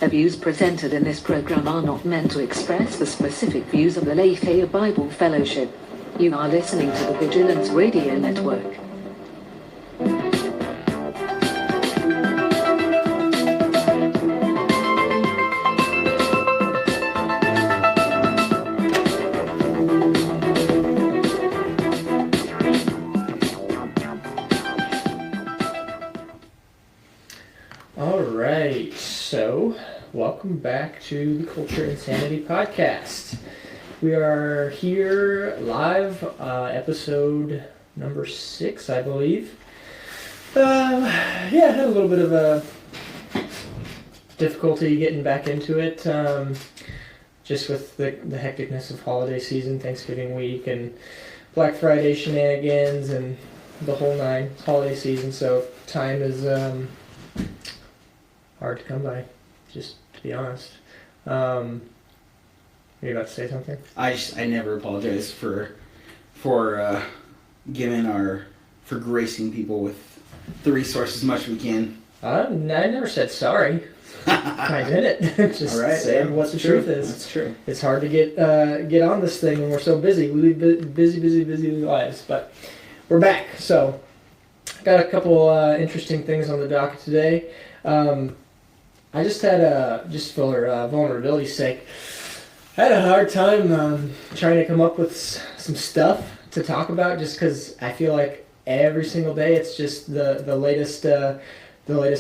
The views presented in this program are not meant to express the specific views of the Lafayette Bible Fellowship. You are listening to the Vigilance Radio Network. Alright, so welcome back to the Culture Insanity Podcast. We are here live, episode number 6, I believe. I had a little bit of a difficulty getting back into it, just with the hecticness of holiday season, Thanksgiving week, and Black Friday shenanigans, and the whole nine holiday season, so time is hard to come by, just to be honest. Are you about to say something? I never apologize for gracing people with the resources as much as we can. I never said sorry. I did it. Just right, saying what the truth is. That's true. It's hard to get on this thing when we're so busy. We lead busy lives, but we're back. So, got a couple interesting things on the docket today. I just had just for vulnerability's sake, I had a hard time trying to come up with some stuff to talk about, just because I feel like every single day it's just the latest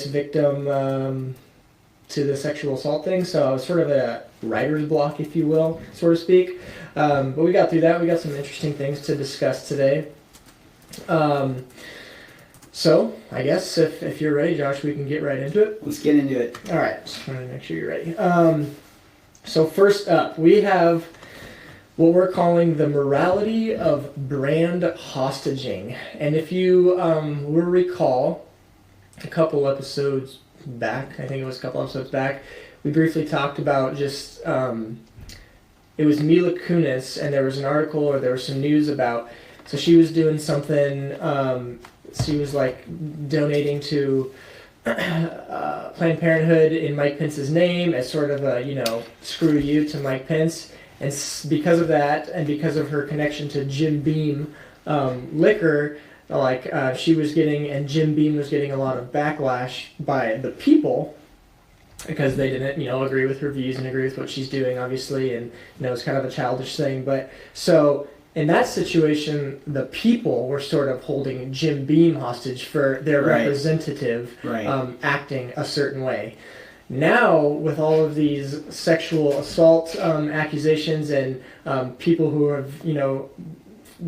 victim to the sexual assault thing. So I was sort of at a writer's block, if you will, so to speak. But we got through that. We got some interesting things to discuss today. So, I guess if you're ready, Josh, we can get right into it. Let's get into it. All right, just want to make sure you're ready. So first up, we have what we're calling the morality of brand hostaging. And if you will recall, a couple episodes back, I think it was a couple episodes back, we briefly talked about just, it was Mila Kunis, and there was an article or there was some news about, so she was doing something, she was like donating to Planned Parenthood in Mike Pence's name as sort of a, screw you to Mike Pence. And because of that, and because of her connection to Jim Beam liquor, she was getting, and Jim Beam was getting a lot of backlash by the people because they didn't, agree with her views and agree with what she's doing, obviously, and, it's kind of a childish thing. But so in that situation, the people were sort of holding Jim Beam hostage for their representative acting a certain way. Now, with all of these sexual assault accusations and people who have,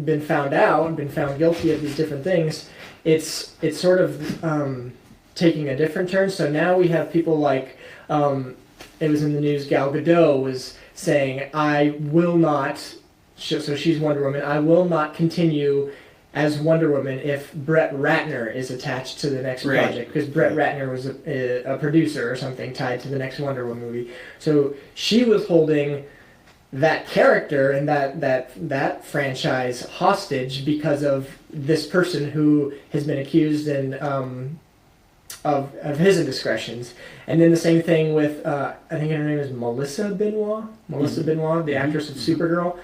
been found out, been found guilty of these different things, it's sort of taking a different turn. So now we have people like, it was in the news, Gal Gadot was saying, I will not... So she's Wonder Woman. I will not continue as Wonder Woman if Brett Ratner is attached to the next project, because Brett Ratner was a producer or something tied to the next Wonder Woman movie. So she was holding that character and that franchise hostage because of this person who has been accused and of his indiscretions. And then the same thing with I think her name is Melissa Benoist, the actress of Supergirl.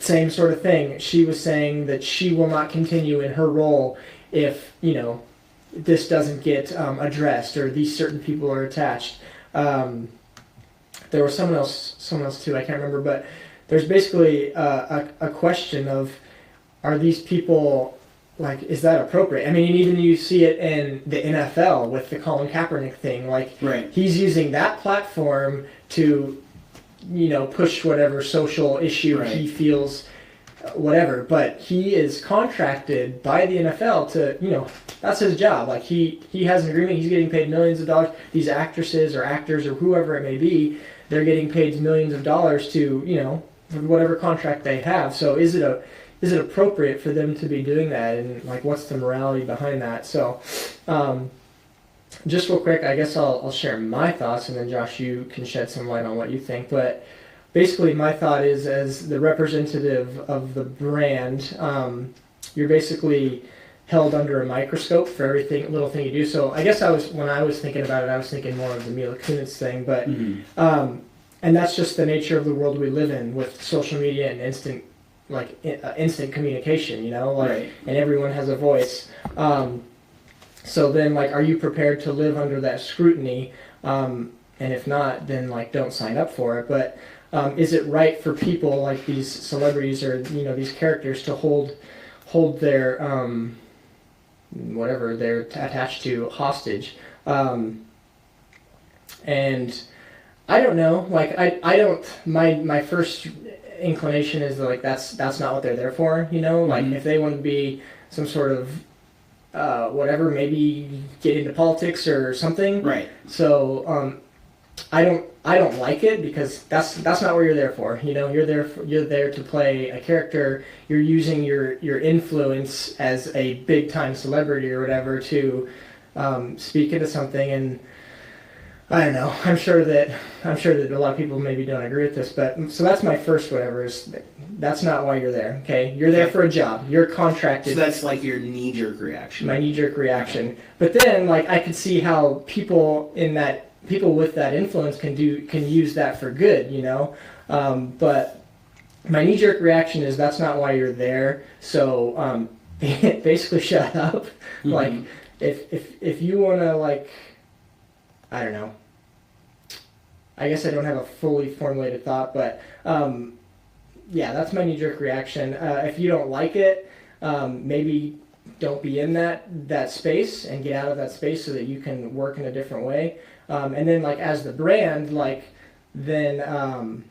Same sort of thing. She was saying that she will not continue in her role if, this doesn't get addressed or these certain people are attached. There was someone else too, I can't remember, but there's basically a question of, are these people, is that appropriate? I mean, even you see it in the NFL with the Colin Kaepernick thing. He's using that platform to push whatever social issue he feels, whatever. But he is contracted by the NFL to, that's his job. He has an agreement. He's getting paid millions of dollars. These actresses or actors or whoever it may be, they're getting paid millions of dollars to, for whatever contract they have. So is it appropriate for them to be doing that? And what's the morality behind that? So, just real quick, I guess I'll share my thoughts, and then Josh, you can shed some light on what you think. But basically, my thought is, as the representative of the brand, you're basically held under a microscope for everything, little thing you do. So I guess when I was thinking about it, I was thinking more of the Mila Kunis thing, but and that's just the nature of the world we live in with social media and instant communication, you know, like, Right. and everyone has a voice. So then, like, are you prepared to live under that scrutiny? And if not, then like don't sign up for it. But is it right for people like these celebrities or these characters to hold their whatever they're attached to hostage? And I don't know. Like I don't. My first inclination is that, like, that's not what they're there for. Like if they want to be some sort of whatever, maybe get into politics or something. Right. So I don't like it because that's not what you're there for. You're there to play a character. You're using your influence as a big time celebrity or whatever to speak into something. And I don't know. I'm sure that a lot of people maybe don't agree with this, but so that's my first whatever is that's not why you're there. Okay, you're there for a job. You're contracted. So that's like your knee-jerk reaction. My knee-jerk reaction. But then, like, I could see how people with that influence can use that for good. But my knee-jerk reaction is that's not why you're there. So basically, shut up. Mm-hmm. Like, if you want to, like, I don't know. I guess I don't have a fully formulated thought, but yeah, that's my knee-jerk reaction. If you don't like it, maybe don't be in that space and get out of that space so that you can work in a different way. And then, like, as the brand, like, then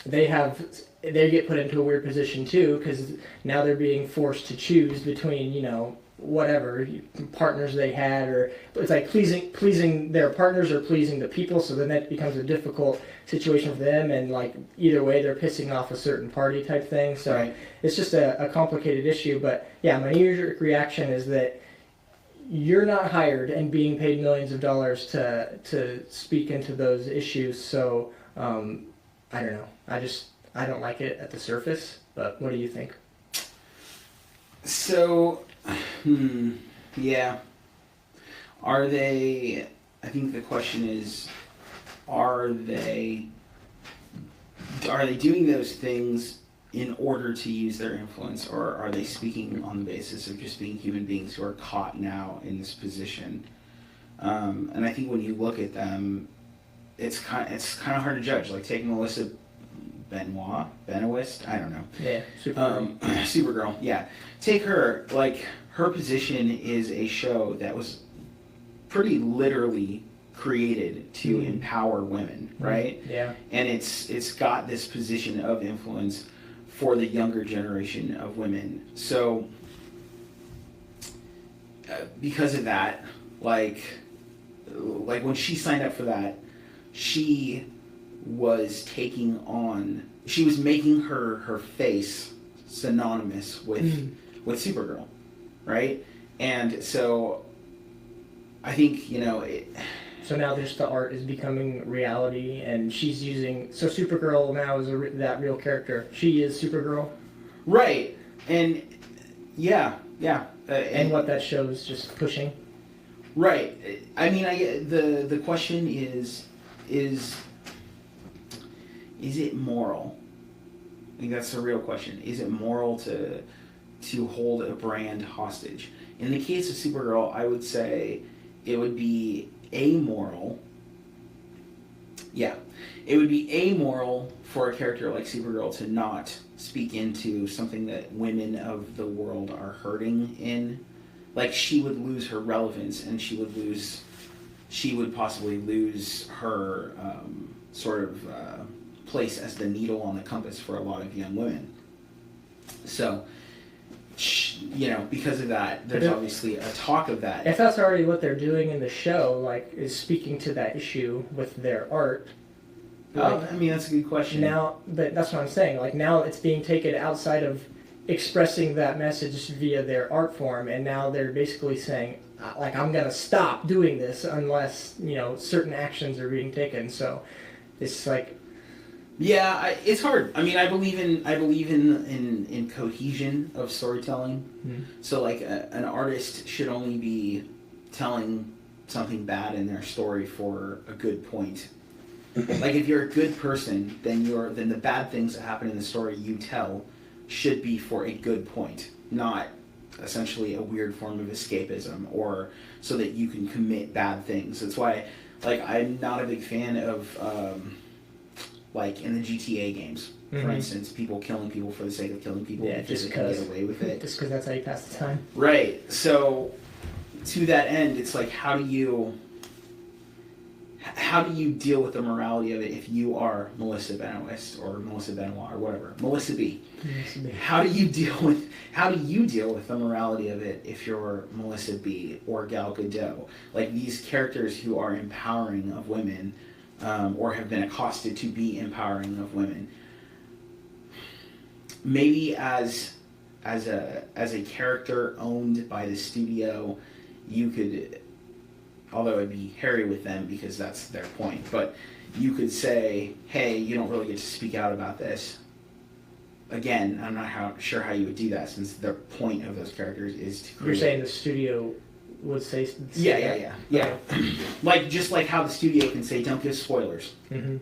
they get put into a weird position too, because now they're being forced to choose between whatever partners they had, or it's like pleasing their partners or pleasing the people. So then that becomes a difficult situation for them, and like either way they're pissing off a certain party type thing. So right. It's just a complicated issue. But yeah, my knee-jerk reaction is that you're not hired and being paid millions of dollars to speak into those issues. So I don't know. I don't like it at the surface. But what do you think? So, yeah. Are they, I think the question is, are they doing those things in order to use their influence, or are they speaking on the basis of just being human beings who are caught now in this position? And I think when you look at them, it's kind of hard to judge. Like, take Melissa Benoist, I don't know. Yeah, Supergirl. Supergirl, yeah. Take her, like, her position is a show that was pretty literally created to empower women, right? Yeah. And it's got this position of influence for the younger generation of women. So, because of that, like when she signed up for that, she was making her face synonymous with Supergirl, right? And so I think so now just the art is becoming reality, and she's using so Supergirl now is that real character. She is Supergirl, right? And yeah. And what that show is just pushing, right? I mean, the question is it moral? I think that's the real question. Is it moral to hold a brand hostage? In the case of Supergirl, I would say it would be amoral. Yeah. It would be amoral for a character like Supergirl to not speak into something that women of the world are hurting in. Like, she would lose her relevance, and she would possibly lose her sort of place as the needle on the compass for a lot of young women. So, because of that, there's obviously a talk of that. If that's already what they're doing in the show, like, is speaking to that issue with their art. I mean, that's a good question. Now, but that's what I'm saying. Like, now it's being taken outside of expressing that message via their art form, and now they're basically saying, like, I'm gonna stop doing this unless certain actions are being taken. So it's like, Yeah, it's hard. I mean, I believe in cohesion of storytelling. Mm. So like an artist should only be telling something bad in their story for a good point. Like if you're a good person, then the bad things that happen in the story you tell should be for a good point, not essentially a weird form of escapism or so that you can commit bad things. That's why, like, I'm not a big fan of like in the GTA games, for instance, people killing people for the sake of killing people because they can get away with it. Just because that's how you pass the time. Right. So to that end, it's like how do you deal with the morality of it if you are Melissa Benoist or Melissa Benoit or whatever, Melissa B? How do you deal with the morality of it if you're Melissa B or Gal Gadot? Like these characters who are empowering of women, or have been accosted to be empowering of women. Maybe as a character owned by the studio, you could, although it'd be hairy with them because that's their point, but you could say, hey, you don't really get to speak out about this. Again, I'm not sure how you would do that since the point of those characters is to create. You're saying the studio would say Yeah. Like just like how the studio can say, don't give spoilers. Mm-hmm.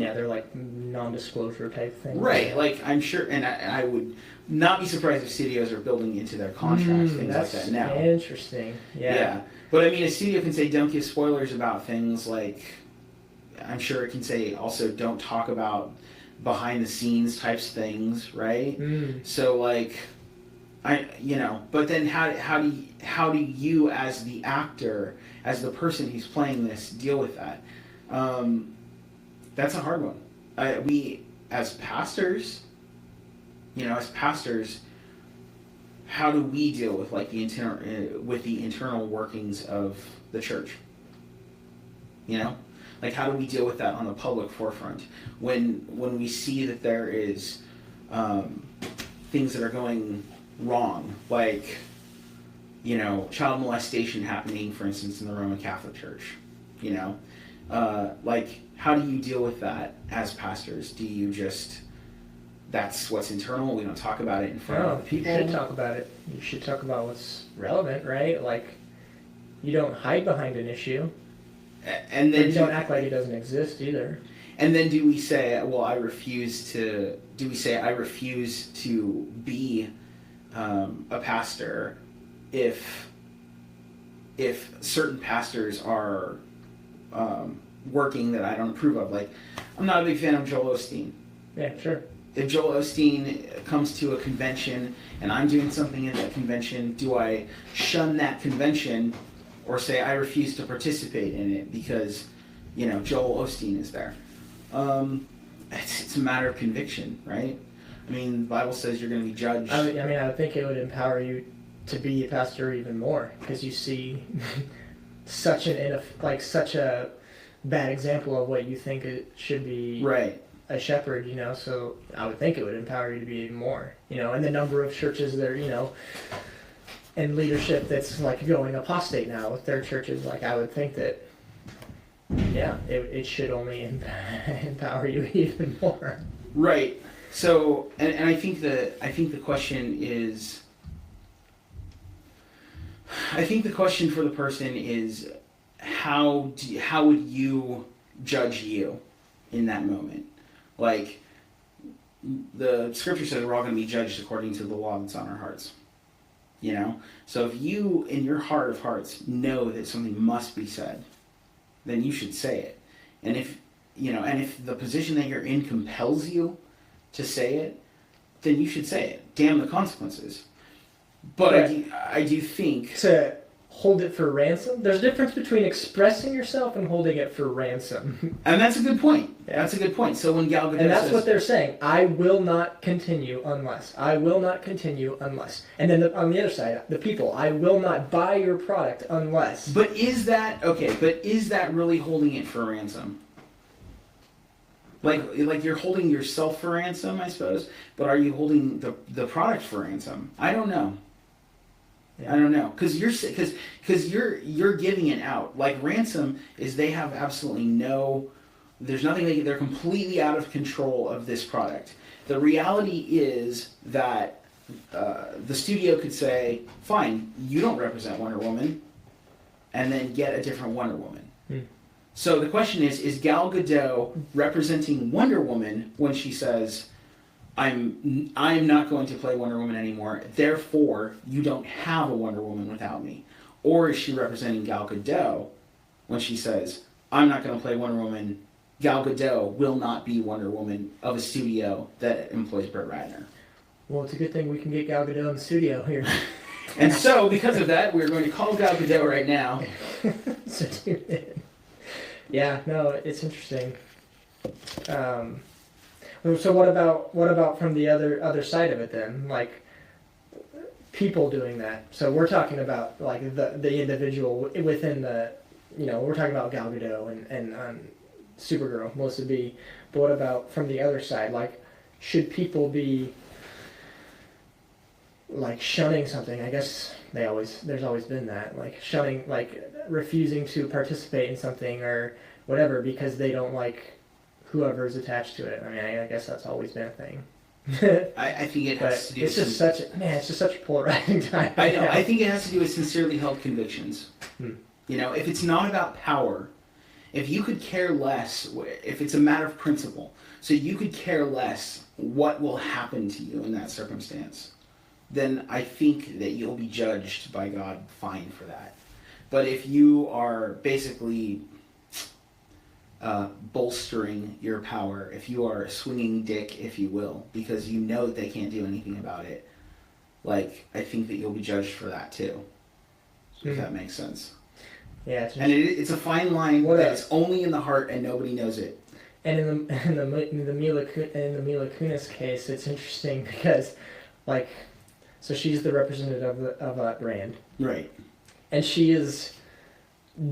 Yeah, they're like non-disclosure type things. Right, like I'm sure, and I would not be surprised if studios are building into their contracts things like that now. Interesting. Yeah. But I mean, a studio can say don't give spoilers about things like, I'm sure it can say also don't talk about behind the scenes types of things, right? So like, but then how do you as the actor, as the person who's playing this, deal with that? That's a hard one. We as pastors, how do we deal with like the internal workings of the church? Like how do we deal with that on the public forefront when we see that there is things that are going wrong, like child molestation happening, for instance, in the Roman Catholic Church. Like how do you deal with that as pastors? Do you just that's what's internal, we don't talk about it in front of people? You should talk about it. You should talk about what's relevant, right? Like you don't hide behind an issue. And then you don't act like it doesn't exist either. And then do we say, well, I refuse to be a pastor if certain pastors are working that I don't approve of? Like, I'm not a big fan of Joel Osteen. Yeah, sure. If Joel Osteen comes to a convention and I'm doing something at that convention, do I shun that convention or say I refuse to participate in it because, Joel Osteen is there? It's a matter of conviction, right? I mean, the Bible says you're going to be judged. I would think it would empower you to be a pastor even more because you see such a bad example of what you think it should be. Right. A shepherd, so I would think it would empower you to be even more, and the number of churches that are, and leadership that's like going apostate now with their churches, like I would think that, it should only empower you even more. Right. So, and I think the question is, I think the question for the person is, how would you judge you in that moment? Like, the scripture says we're all going to be judged according to the law that's on our hearts. So if you, in your heart of hearts, know that something must be said, then you should say it. And if the position that you're in compels you to say it, then you should say it. Damn the consequences. But I do think to hold it for ransom. There's a difference between expressing yourself and holding it for ransom. And that's a good point. Yeah. That's a good point. So when Gal Gadot and that's what they're saying. I will not continue unless. I will not continue unless. And then on the other side, the people, I will not buy your product unless. But is that really holding it for ransom? Like you're holding yourself for ransom, I suppose. But are you holding the product for ransom? I don't know. Yeah. I don't know, because you're giving it out. Like ransom is they have absolutely no There's nothing they're completely out of control of this product. The reality is that the studio could say, fine, you don't represent Wonder Woman, and then get a different Wonder Woman. So the question is Gal Gadot representing Wonder Woman when she says, I'm not going to play Wonder Woman anymore, therefore you don't have a Wonder Woman without me? Or is she representing Gal Gadot when she says, I'm not going to play Wonder Woman, Gal Gadot will not be Wonder Woman of a studio that employs Brett Ratner? Well, it's a good thing we can get Gal Gadot in the studio here. And so, because of that, we're going to call Gal Gadot right now. So tune in. Yeah, no, it's interesting. So what about from the other side of it then? Like people doing that. So we're talking about like the individual within the, we're talking about Gal Gadot and Supergirl, Melissa B. But what about from the other side? Like, should people be like shunning something? I guess there's always been that, like shunning, like refusing to participate in something or whatever because they don't like whoever's attached to it. I mean, I guess that's always been a thing. I think it has to do. It's just such a polarizing time. I know. I think it has to do with sincerely held convictions. If it's not about power, if you could care less, if it's a matter of principle, so you could care less what will happen to you in that circumstance, then I think that you'll be judged by God fine for that. But if you are basically bolstering your power, if you are swinging dick, if you will, because you know that they can't do anything about it, like, I think that you'll be judged for that too. If that makes sense. Yeah, it's a fine line that's only in the heart and nobody knows it. And in the Mila Kunis case, it's interesting because, like, so she's the representative of that brand, right? And she is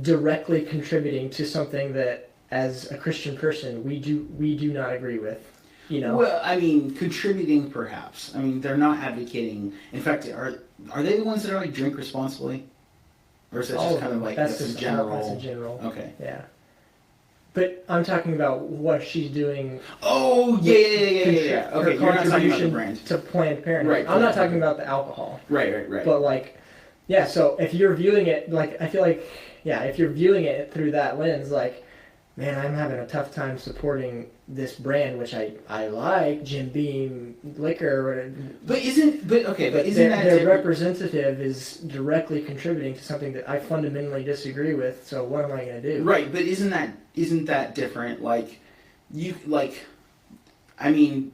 directly contributing to something that, as a Christian person, we do not agree with. Well, I mean, contributing perhaps. I mean, they're not advocating. In fact, are they the ones that are like drink responsibly? Or is that just kind of like that's just general? That's a general. Okay. Yeah. But I'm talking about what she's doing. Oh, yeah. Okay, her contribution to Planned Parenthood. Right. I'm not talking about the alcohol. Right. But like, yeah. So if you're viewing it like, I feel like, yeah, if you're viewing it through that lens, like, man, I'm having a tough time supporting this brand, which I like, Jim Beam liquor. But isn't that their representative is directly contributing to something that I fundamentally disagree with? So what am I going to do? Right, but isn't that different? I mean,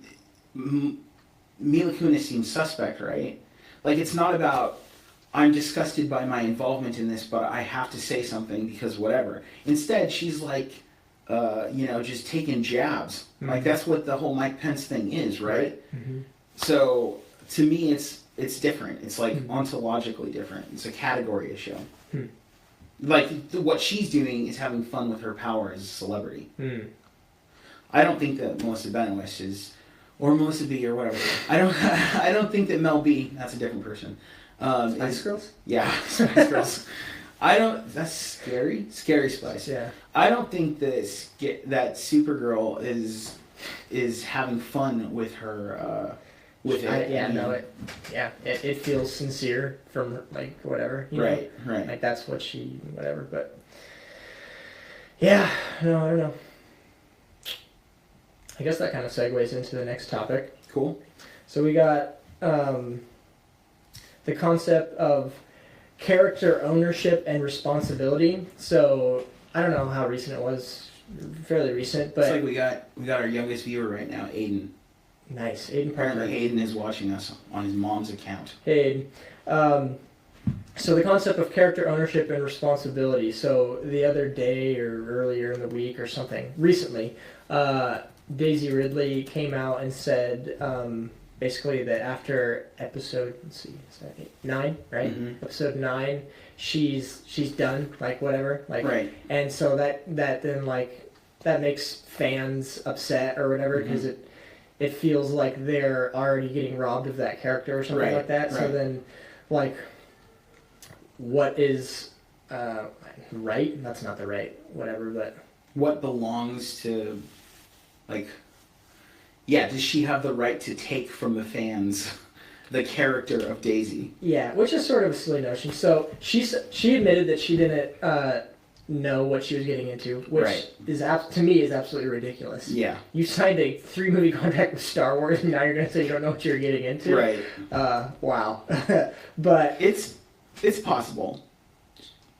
Mila Kunis seems suspect, right? Like, it's not about, I'm disgusted by my involvement in this, but I have to say something because whatever. Instead, she's like, just taking jabs. Mm-hmm. Like, that's what the whole Mike Pence thing is, right? Mm-hmm. So, to me, it's different. It's like ontologically different. It's a category issue. Mm. Like, what she's doing is having fun with her power as a celebrity. Mm. I don't think that Melissa Benoist is, or Melissa B, or whatever. I don't think that Mel B, that's a different person. Spice Girls? Yeah, Spice Girls. That's scary. Scary Spice. Yeah. I don't think that Supergirl is having fun with her, with it. It feels sincere from, like, whatever. Right. Like, that's what she, whatever, but, yeah, no, I don't know. I guess that kind of segues into the next topic. Cool. So we got, the concept of character ownership and responsibility. So I don't know how recent it was, fairly recent, but it's like we got our youngest viewer right now, Aiden. Nice, Aiden. Apparently, Aiden is watching us on his mom's account. Hey, Aiden. So the concept of character ownership and responsibility. So the other day or earlier in the week or something, recently, Daisy Ridley came out and said, basically that after episode, let's see, is that 9, right? Mm-hmm. Episode 9, she's done, like, whatever, like, right. And so that then, like, that makes fans upset or whatever because it feels like they're already getting robbed of that character or something like that. Right. So then, like, what is right? That's not the right whatever, but what belongs to, like, yeah, does she have the right to take from the fans the character of Daisy? Yeah, which is sort of a silly notion. So she admitted that she didn't know what she was getting into, which is to me is absolutely ridiculous. Yeah. You signed a 3-movie contract with Star Wars, and now you're going to say you don't know what you're getting into? Right. Wow. But it's possible.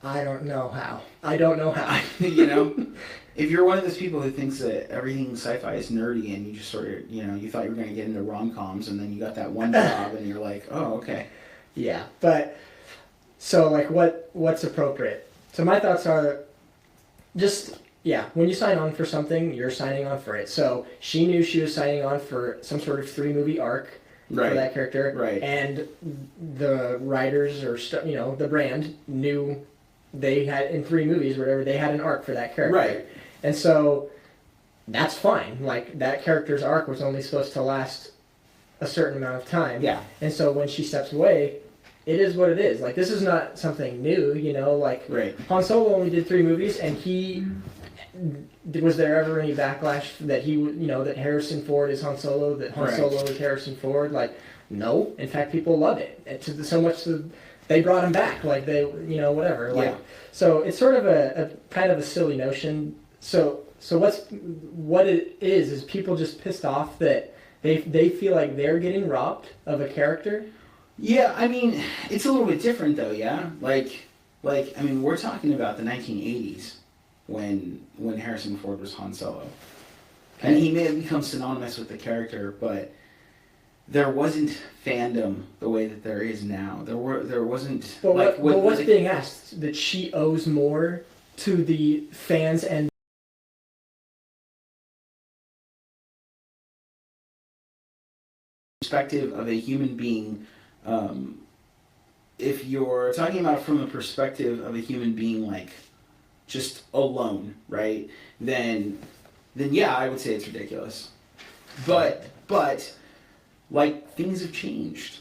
I don't know how. I don't know how. You know, if you're one of those people who thinks that everything sci-fi is nerdy and you just sort of, you know, you thought you were going to get into rom-coms and then you got that one job and you're like, oh, okay. Yeah, but so like what's appropriate? So my thoughts are just, yeah, when you sign on for something, you're signing on for it. So she knew she was signing on for some sort of 3-movie arc for that character. Right. And the writers or, you know, the brand knew they had, in 3 movies or whatever, they had an arc for that character. Right. And so that's fine. Like, that character's arc was only supposed to last a certain amount of time. Yeah. And so when she steps away, it is what it is. Like, this is not something new, you know? Like, Right. Han Solo only did 3 movies, and was there ever any backlash that that Harrison Ford is Han Solo, that Han Solo is Harrison Ford? Like, no. In fact, people love it. So much that they brought him back. Like, they, whatever. Like, Yeah. So it's sort of a kind of a silly notion. So what it is people just pissed off that they feel like they're getting robbed of a character. Yeah, I mean, it's a little bit different though, yeah? Like I mean, we're talking about the 1980s when Harrison Ford was Han Solo. Okay. And he may have become synonymous with the character, but there wasn't fandom the way that there is now. There wasn't. But what's being asked? That she owes more to the fans and perspective of a human being. If you're talking about from the perspective of a human being, like just alone, right? Then yeah, I would say it's ridiculous. But like, things have changed.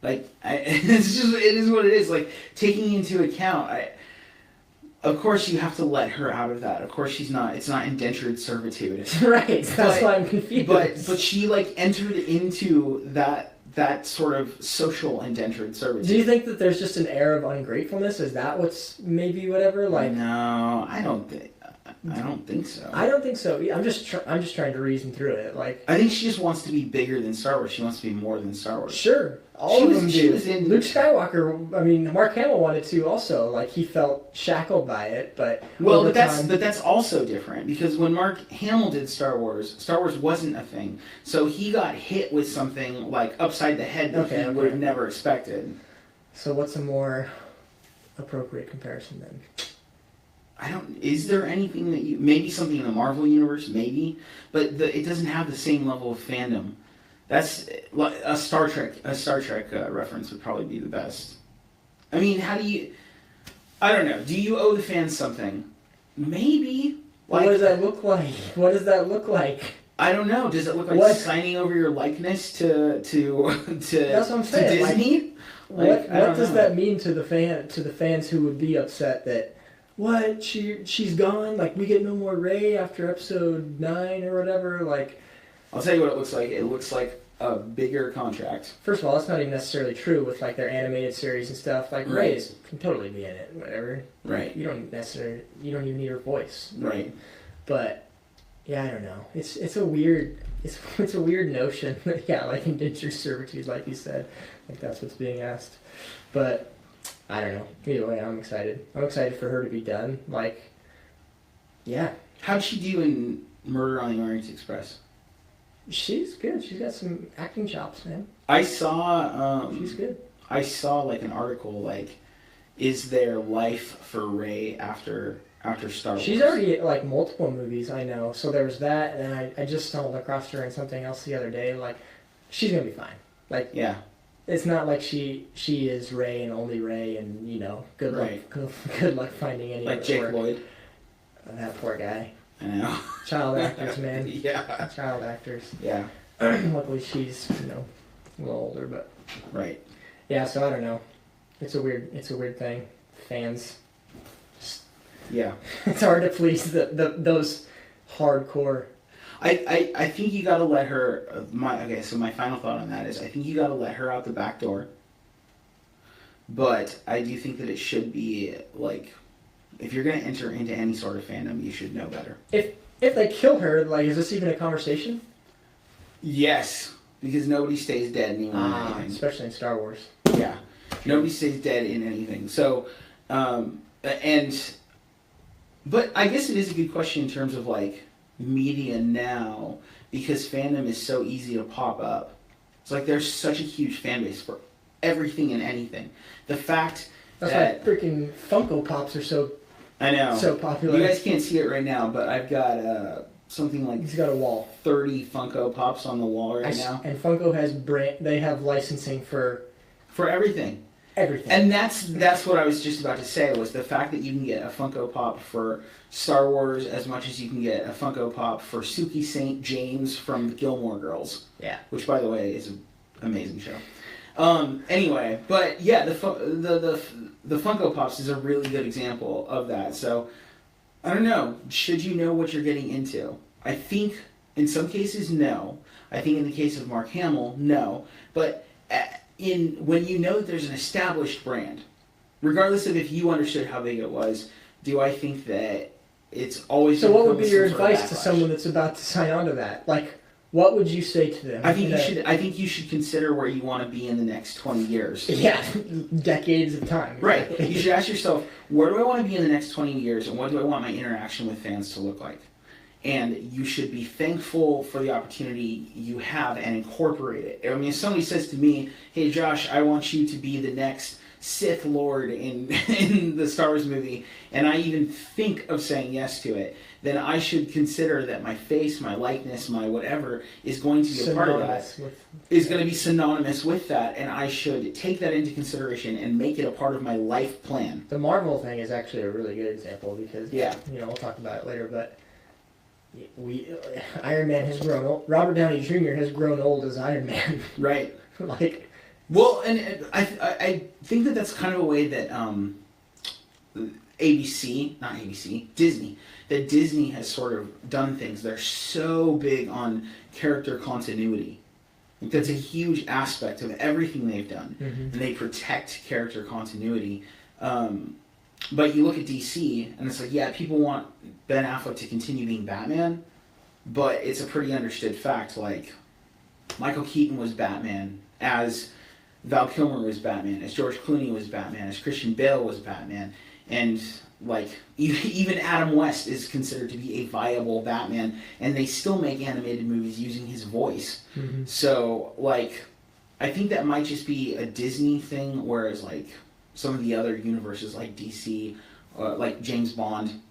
Like, it is what it is. Like, taking into account, of course you have to let her out of that. Of course it's not indentured servitude. Right, that's why I'm confused. But she, like, entered into that sort of social indentured servitude. Do you think that there's just an air of ungratefulness? Is that what's maybe whatever? Like, no, I don't think so. I don't think so. I'm just trying to reason through it. Like, I think she just wants to be bigger than Star Wars. She wants to be more than Star Wars. Sure, all of them do. Luke Skywalker. I mean, Mark Hamill wanted to also. Like, he felt shackled by it, but that's also different because when Mark Hamill did Star Wars wasn't a thing. So he got hit with something like upside the head that he would have never expected. So what's a more appropriate comparison then? Is there anything that maybe something in the Marvel universe, maybe, but it doesn't have the same level of fandom. That's a Star Trek reference would probably be the best. I mean, I don't know. Do you owe the fans something? Maybe. What does that look like? What does that look like? I don't know. Does it look like signing over your likeness to That's what I'm saying. To Disney? What does that mean to the fans who would be upset that what she's gone? Like, we get no more Rey after episode 9 or whatever. Like, I'll tell you what it looks like. It looks like a bigger contract. First of all, that's not even necessarily true with like their animated series and stuff. Like, Rey can totally be in it, whatever. Right. You don't even need her voice. Right. But yeah, I don't know. It's a weird notion. Yeah, like indentured servitude, like you said. Like, that's what's being asked. But I don't know. Either way, I'm excited. I'm excited for her to be done. Like, yeah. How'd she do in Murder on the Orient Express? She's good. She's got some acting chops, man. I saw. She's good. I saw like an article like, is there life for Rey after Star Wars? She's already like multiple movies, I know. So there was that, and then I just stumbled across her in something else the other day. Like, she's gonna be fine. Like, yeah. It's not like she is Rey and only Rey, and good luck finding any. Like Jake work. Lloyd. That poor guy. I know. Child actors, man. Yeah. Child actors. Yeah. Luckily, she's a little older, but. Right. Yeah. So I don't know. It's a weird thing. Fans. Yeah. It's hard to please those hardcore. I think you got to let her. So my final thought on that is I think you got to let her out the back door. But I do think that it should be like, if you're going to enter into any sort of fandom, you should know better. If they kill her, like, is this even a conversation? Yes, because nobody stays dead anymore. Especially in Star Wars. Yeah, nobody stays dead in anything. So, but I guess it is a good question in terms of like media now, because fandom is so easy to pop up. It's like there's such a huge fan base for everything and anything. The fact that's why freaking Funko Pops are so popular. You guys can't see it right now, but I've got something like he's got a wall. 30 Funko Pops on the wall right now. And Funko has they have licensing for everything. Everything. And that's what I was just about to say, was the fact that you can get a Funko Pop for Star Wars as much as you can get a Funko Pop for Suki St. James from the Gilmore Girls. Yeah. Which, by the way, is an amazing show. Anyway, but yeah, the Funko Pops is a really good example of that. So, I don't know. Should you know what you're getting into? I think in some cases, no. I think in the case of Mark Hamill, no. But when you know that there's an established brand, regardless of if you understood how big it was, do I think that it's always... So what would be your advice to someone that's about to sign on to that? Like, what would you say to them? I think you should consider where you want to be in the next 20 years. Yeah, decades of time. Right. You should ask yourself, where do I want to be in the next 20 years, and what do I want my interaction with fans to look like? And you should be thankful for the opportunity you have and incorporate it. I mean, if somebody says to me, hey, Josh, I want you to be the next Sith Lord in the Star Wars movie, and I even think of saying yes to it, then I should consider that my face, my likeness, my whatever is going to be a part of that. Is going to be synonymous with that, and I should take that into consideration and make it a part of my life plan. The Marvel thing is actually a really good example because, we'll talk about it later, but Iron Man has grown old. Robert Downey Jr. has grown old as Iron Man. Right. Well, and I think that's kind of a way that Disney has sort of done things. They're so big on character continuity. That's a huge aspect of everything they've done, and they protect character continuity. But you look at DC, and it's like, yeah, people want Ben Affleck to continue being Batman, but it's a pretty understood fact. Like, Michael Keaton was Batman, as Val Kilmer was Batman, as George Clooney was Batman, as Christian Bale was Batman, and like even Adam West is considered to be a viable Batman, and they still make animated movies using his voice. So, like, I think that might just be a Disney thing, whereas like some of the other universes like DC, like James Bond,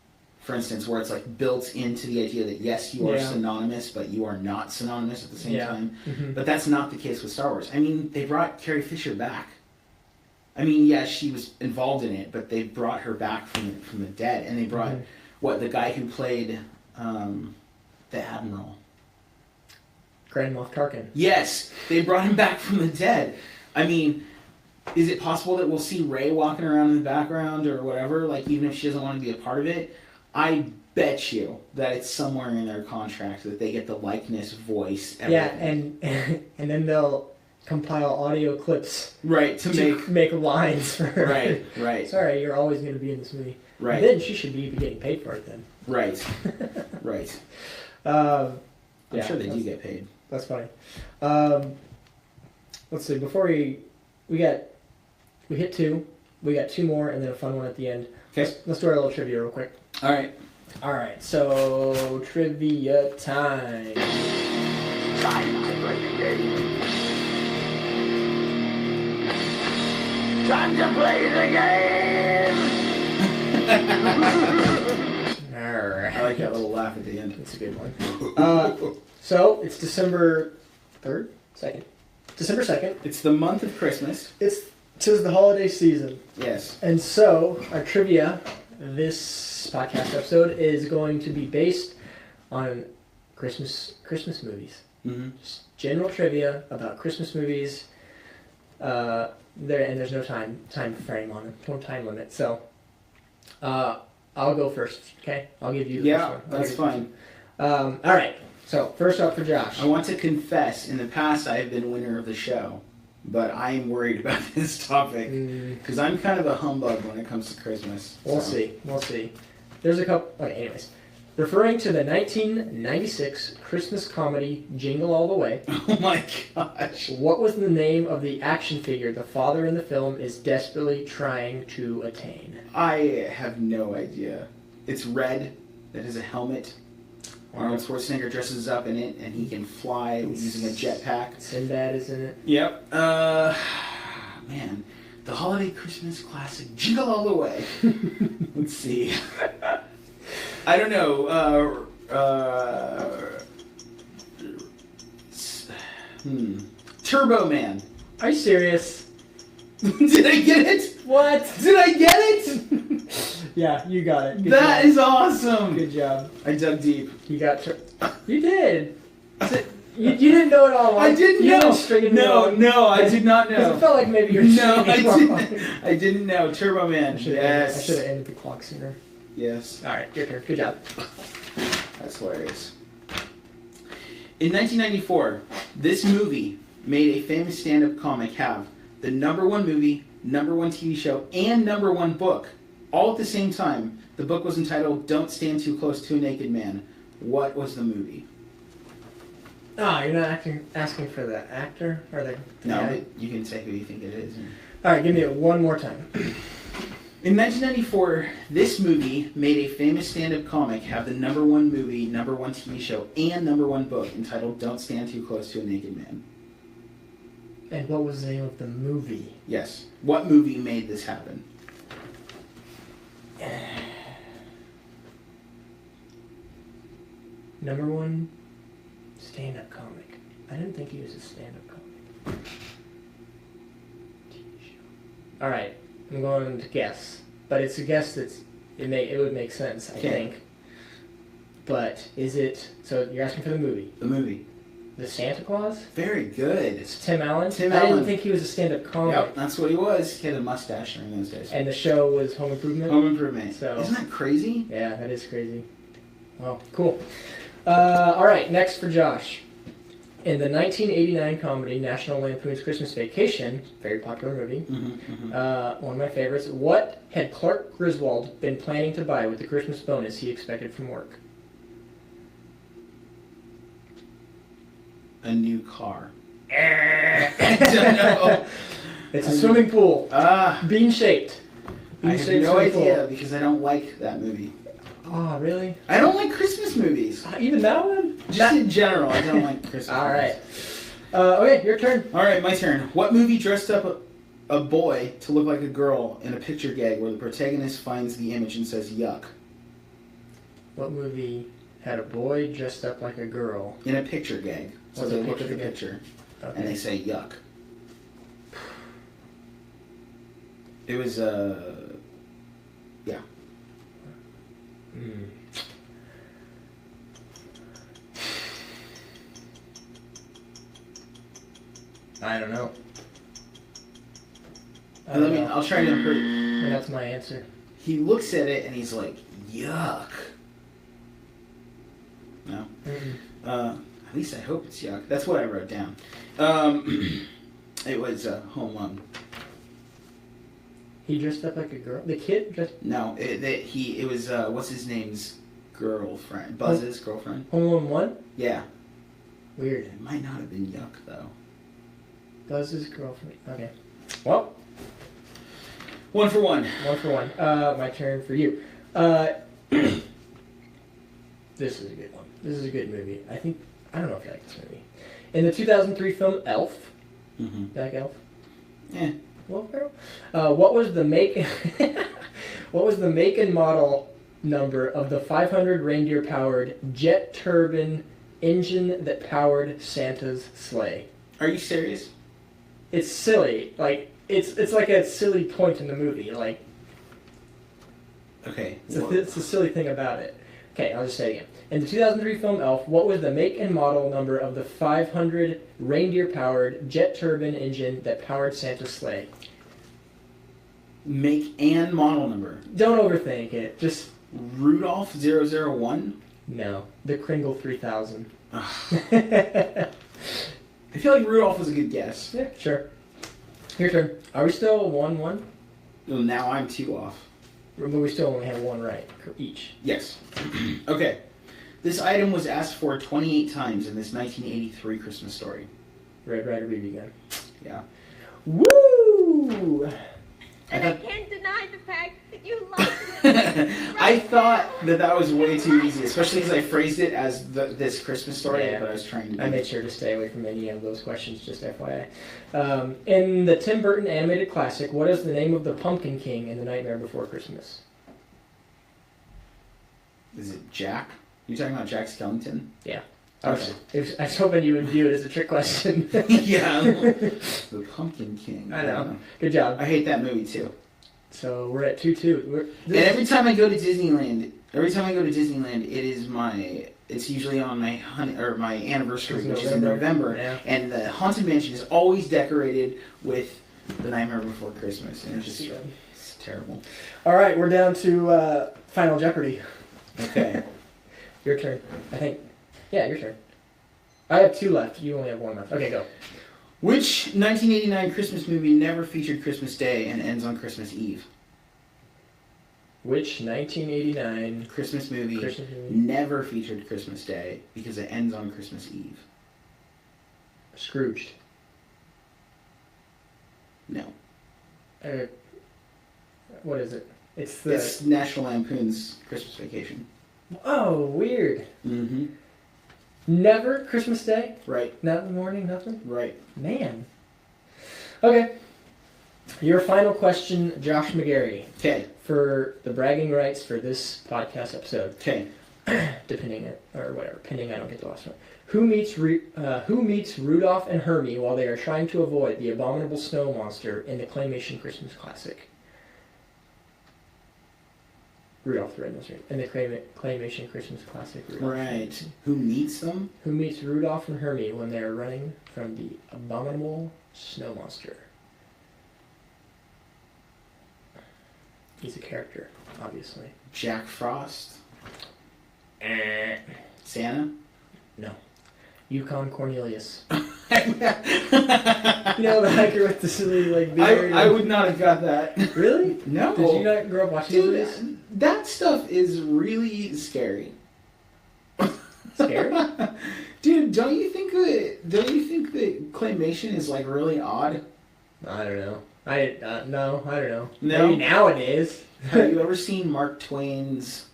for instance, where it's like built into the idea that yes, you are synonymous, but you are not synonymous at the same time. But that's not the case with Star Wars. I mean, they brought Carrie Fisher back. I mean, yeah, she was involved in it, but they brought her back from the dead, and they brought the guy who played the Admiral, Grand Moff Tarkin. Yes, they brought him back from the dead. I mean, is it possible that we'll see Rey walking around in the background or whatever, like even if she doesn't want to be a part of it? I bet you that it's somewhere in their contract that they get the likeness, voice, everything. Yeah, and then they'll compile audio clips to make lines for her. Right. Sorry, you're always going to be in this movie. Right. And then she should be getting paid for it then. Right. I'm sure they do get paid. That's funny. Let's see, before we hit 2, we got 2 more and then a fun one at the end. Okay. Let's do our little trivia real quick. Alright, so trivia time. Time to play the game! Alright. I like that little laugh at the end. It's a good one. So, it's December 3rd? 2nd? December 2nd. It's the month of Christmas. Tis the holiday season. Yes. And so, our trivia, this podcast episode, is going to be based on Christmas movies. Just general trivia about Christmas movies. There's no time frame on it, no time limit. So, I'll go first. Okay, I'll give you the first Yeah, one. that's fine. All right. So first up for Josh. I want to confess, in the past I have been winner of the show, but I am worried about this topic because I'm kind of a humbug when it comes to Christmas. We'll see. We'll see. There's a couple. Okay, anyways. Referring to the 1996 Christmas comedy Jingle All the Way. Oh my gosh. What was the name of the action figure the father in the film is desperately trying to attain? I have no idea. It's red. That is a helmet. Arnold Schwarzenegger dresses up in it, and he can fly using a jetpack. Sinbad is in it. Yep. Man, the holiday Christmas classic Jingle All the Way. Let's see. I don't know. Turbo Man. Are you serious? Did I get it? What? Did I get it? Yeah, you got it. Good That job. is awesome. Good job. I dug deep. You got. You did. You didn't know it all along. I didn't You know. straightened me along. No, I did not Because know. it felt like maybe you were No, I stringing me along. didn't. I didn't know. Turbo Man. I Yes. should have ended the clock sooner. Yes. All right, your turn. Good job. That's hilarious. In 1994, this movie made a famous stand-up comic have the #1 movie, #1 TV show, and #1 book, all at the same time. The book was entitled "Don't Stand Too Close to a Naked Man." What was the movie? Oh, you're not asking for the actor or the No, guy? but you can say who you think it is. All right, give me it one more time. In 1994, this movie made a famous stand-up comic have the #1 movie, #1 TV show, and #1 book entitled "Don't Stand Too Close to a Naked Man." And what was the name of the movie? Yes. What movie made this happen? #1 stand-up comic. I didn't think he was a stand-up comic. TV show. All right, I'm going to guess, but it's a guess it would make sense, I Okay. think. But is it? So you're asking for the movie, The movie. the Santa Claus? Very good. It's Tim Allen. Tim I Allen. didn't think he was a stand-up comic. Yep, that's what he was. He had a mustache during those days. And the show was Home Improvement. Home Improvement. So- Isn't that crazy? Yeah, that is crazy. Well, cool. All right, next for Josh. In the 1989 comedy National Lampoon's Christmas Vacation, very popular movie, one of my favorites, what had Clark Griswold been planning to buy with the Christmas bonus he expected from work? A new car. I don't know. It's a swimming pool. Ah, Bean-shaped. I have Bean-shaped no swimming pool. idea because I don't like that movie. Oh, really? I don't like Christmas movies. Even that one? Just in general, I don't like Christmas All movies. right. Okay, your turn. All right, my turn. What movie dressed up a boy to look like a girl in a picture gag where the protagonist finds the image and says yuck? What movie had a boy dressed up like a girl? In a picture gag. So What's they a look at picture the gag? picture Okay. and they say yuck. It was, yeah. Hmm. I don't know. I'll try to improve. And that's my answer. He looks at it and he's like, yuck. No? At least I hope it's yuck. That's what I wrote down. It was Home Alone. He dressed up like a girl. The kid dressed. No, it was what's his name's girlfriend, Buzz's girlfriend. Home Alone 1? Yeah, Weird. it might not have been yuck though. Buzz's girlfriend. Okay. Well, 1 for 1. 1 for 1. My turn for you. This is a good one. This is a good movie. I don't know if you like this movie. In the 2003 film Elf. Mm-hmm. You like Elf? Yeah. Well, what was the make? What was the make and model number of the 500 reindeer-powered jet turbine engine that powered Santa's sleigh? Are you serious? It's silly. Like it's like a silly point in the movie. Like Okay. it's a silly thing about it. Okay, I'll just say it again. In the 2003 film Elf, what was the make and model number of the 500 reindeer-powered jet turbine engine that powered Santa's sleigh? Make and model number. Don't overthink it. Just Rudolph 001? No, the Kringle 3000. I feel like Rudolph was a good guess. Yeah, sure. Your turn. Are we still 1-1? Well, now I'm 2 off. But we still only have 1 right each. Yes. Okay. This item was asked for 28 times in this 1983 Christmas Story. Red Ryder BB gun. Yeah. Woo! And I can't deny the fact that you liked it. I thought that was way too easy, especially because I phrased it as this Christmas Story, Yeah. but I was trying to... I made sure to stay away from any of those questions, just FYI. In the Tim Burton animated classic, what is the name of the Pumpkin King in The Nightmare Before Christmas? Is it Jack? You talking about Jack Skellington? Yeah. Okay. I was hoping you would view it as a trick question. Yeah. The Pumpkin King. I know. Good job. I hate that movie too. So we're at 2-2. And every time I go to Disneyland, it is it's usually on my anniversary, which is in November, yeah. and the Haunted Mansion is always decorated with The Nightmare Before Christmas, and it's terrible. All right, we're down to Final Jeopardy. Okay. Your turn. I think. Yeah, your turn. I have 2 left. You only have 1 left. Okay, go. Which 1989 Christmas movie never featured Christmas Day and ends on Christmas Eve? Which 1989 Christmas movie never featured Christmas Day because it ends on Christmas Eve? Scrooged. No. What is it? It's National Lampoon's Christmas Vacation. Oh, weird. Mm-hmm. Never Christmas Day? Right. Not in the morning, nothing? Right. Man. Okay. Your final question, Josh McGarry. Okay. For the bragging rights for this podcast episode. Okay. Pending, I don't get the last one. Who meets Rudolph and Hermie while they are trying to avoid the abominable snow monster in the Claymation Christmas Classic? Rudolph the Red-Nosed Reindeer. In the Claymation Christmas Classic. Right. Who meets them? Who meets Rudolph and Hermie when they are running from the abominable snow monster? He's a character, obviously. Jack Frost. Santa? No. Yukon Cornelius. You know, the hiker with the silly, beard? I would not have got that. Really? No. Did you not grow up watching this? That stuff is really scary. Scary? Dude, don't you think that claymation is really odd? I don't know. No, I don't know. No? Maybe nowadays. Have you ever seen Mark Twain's...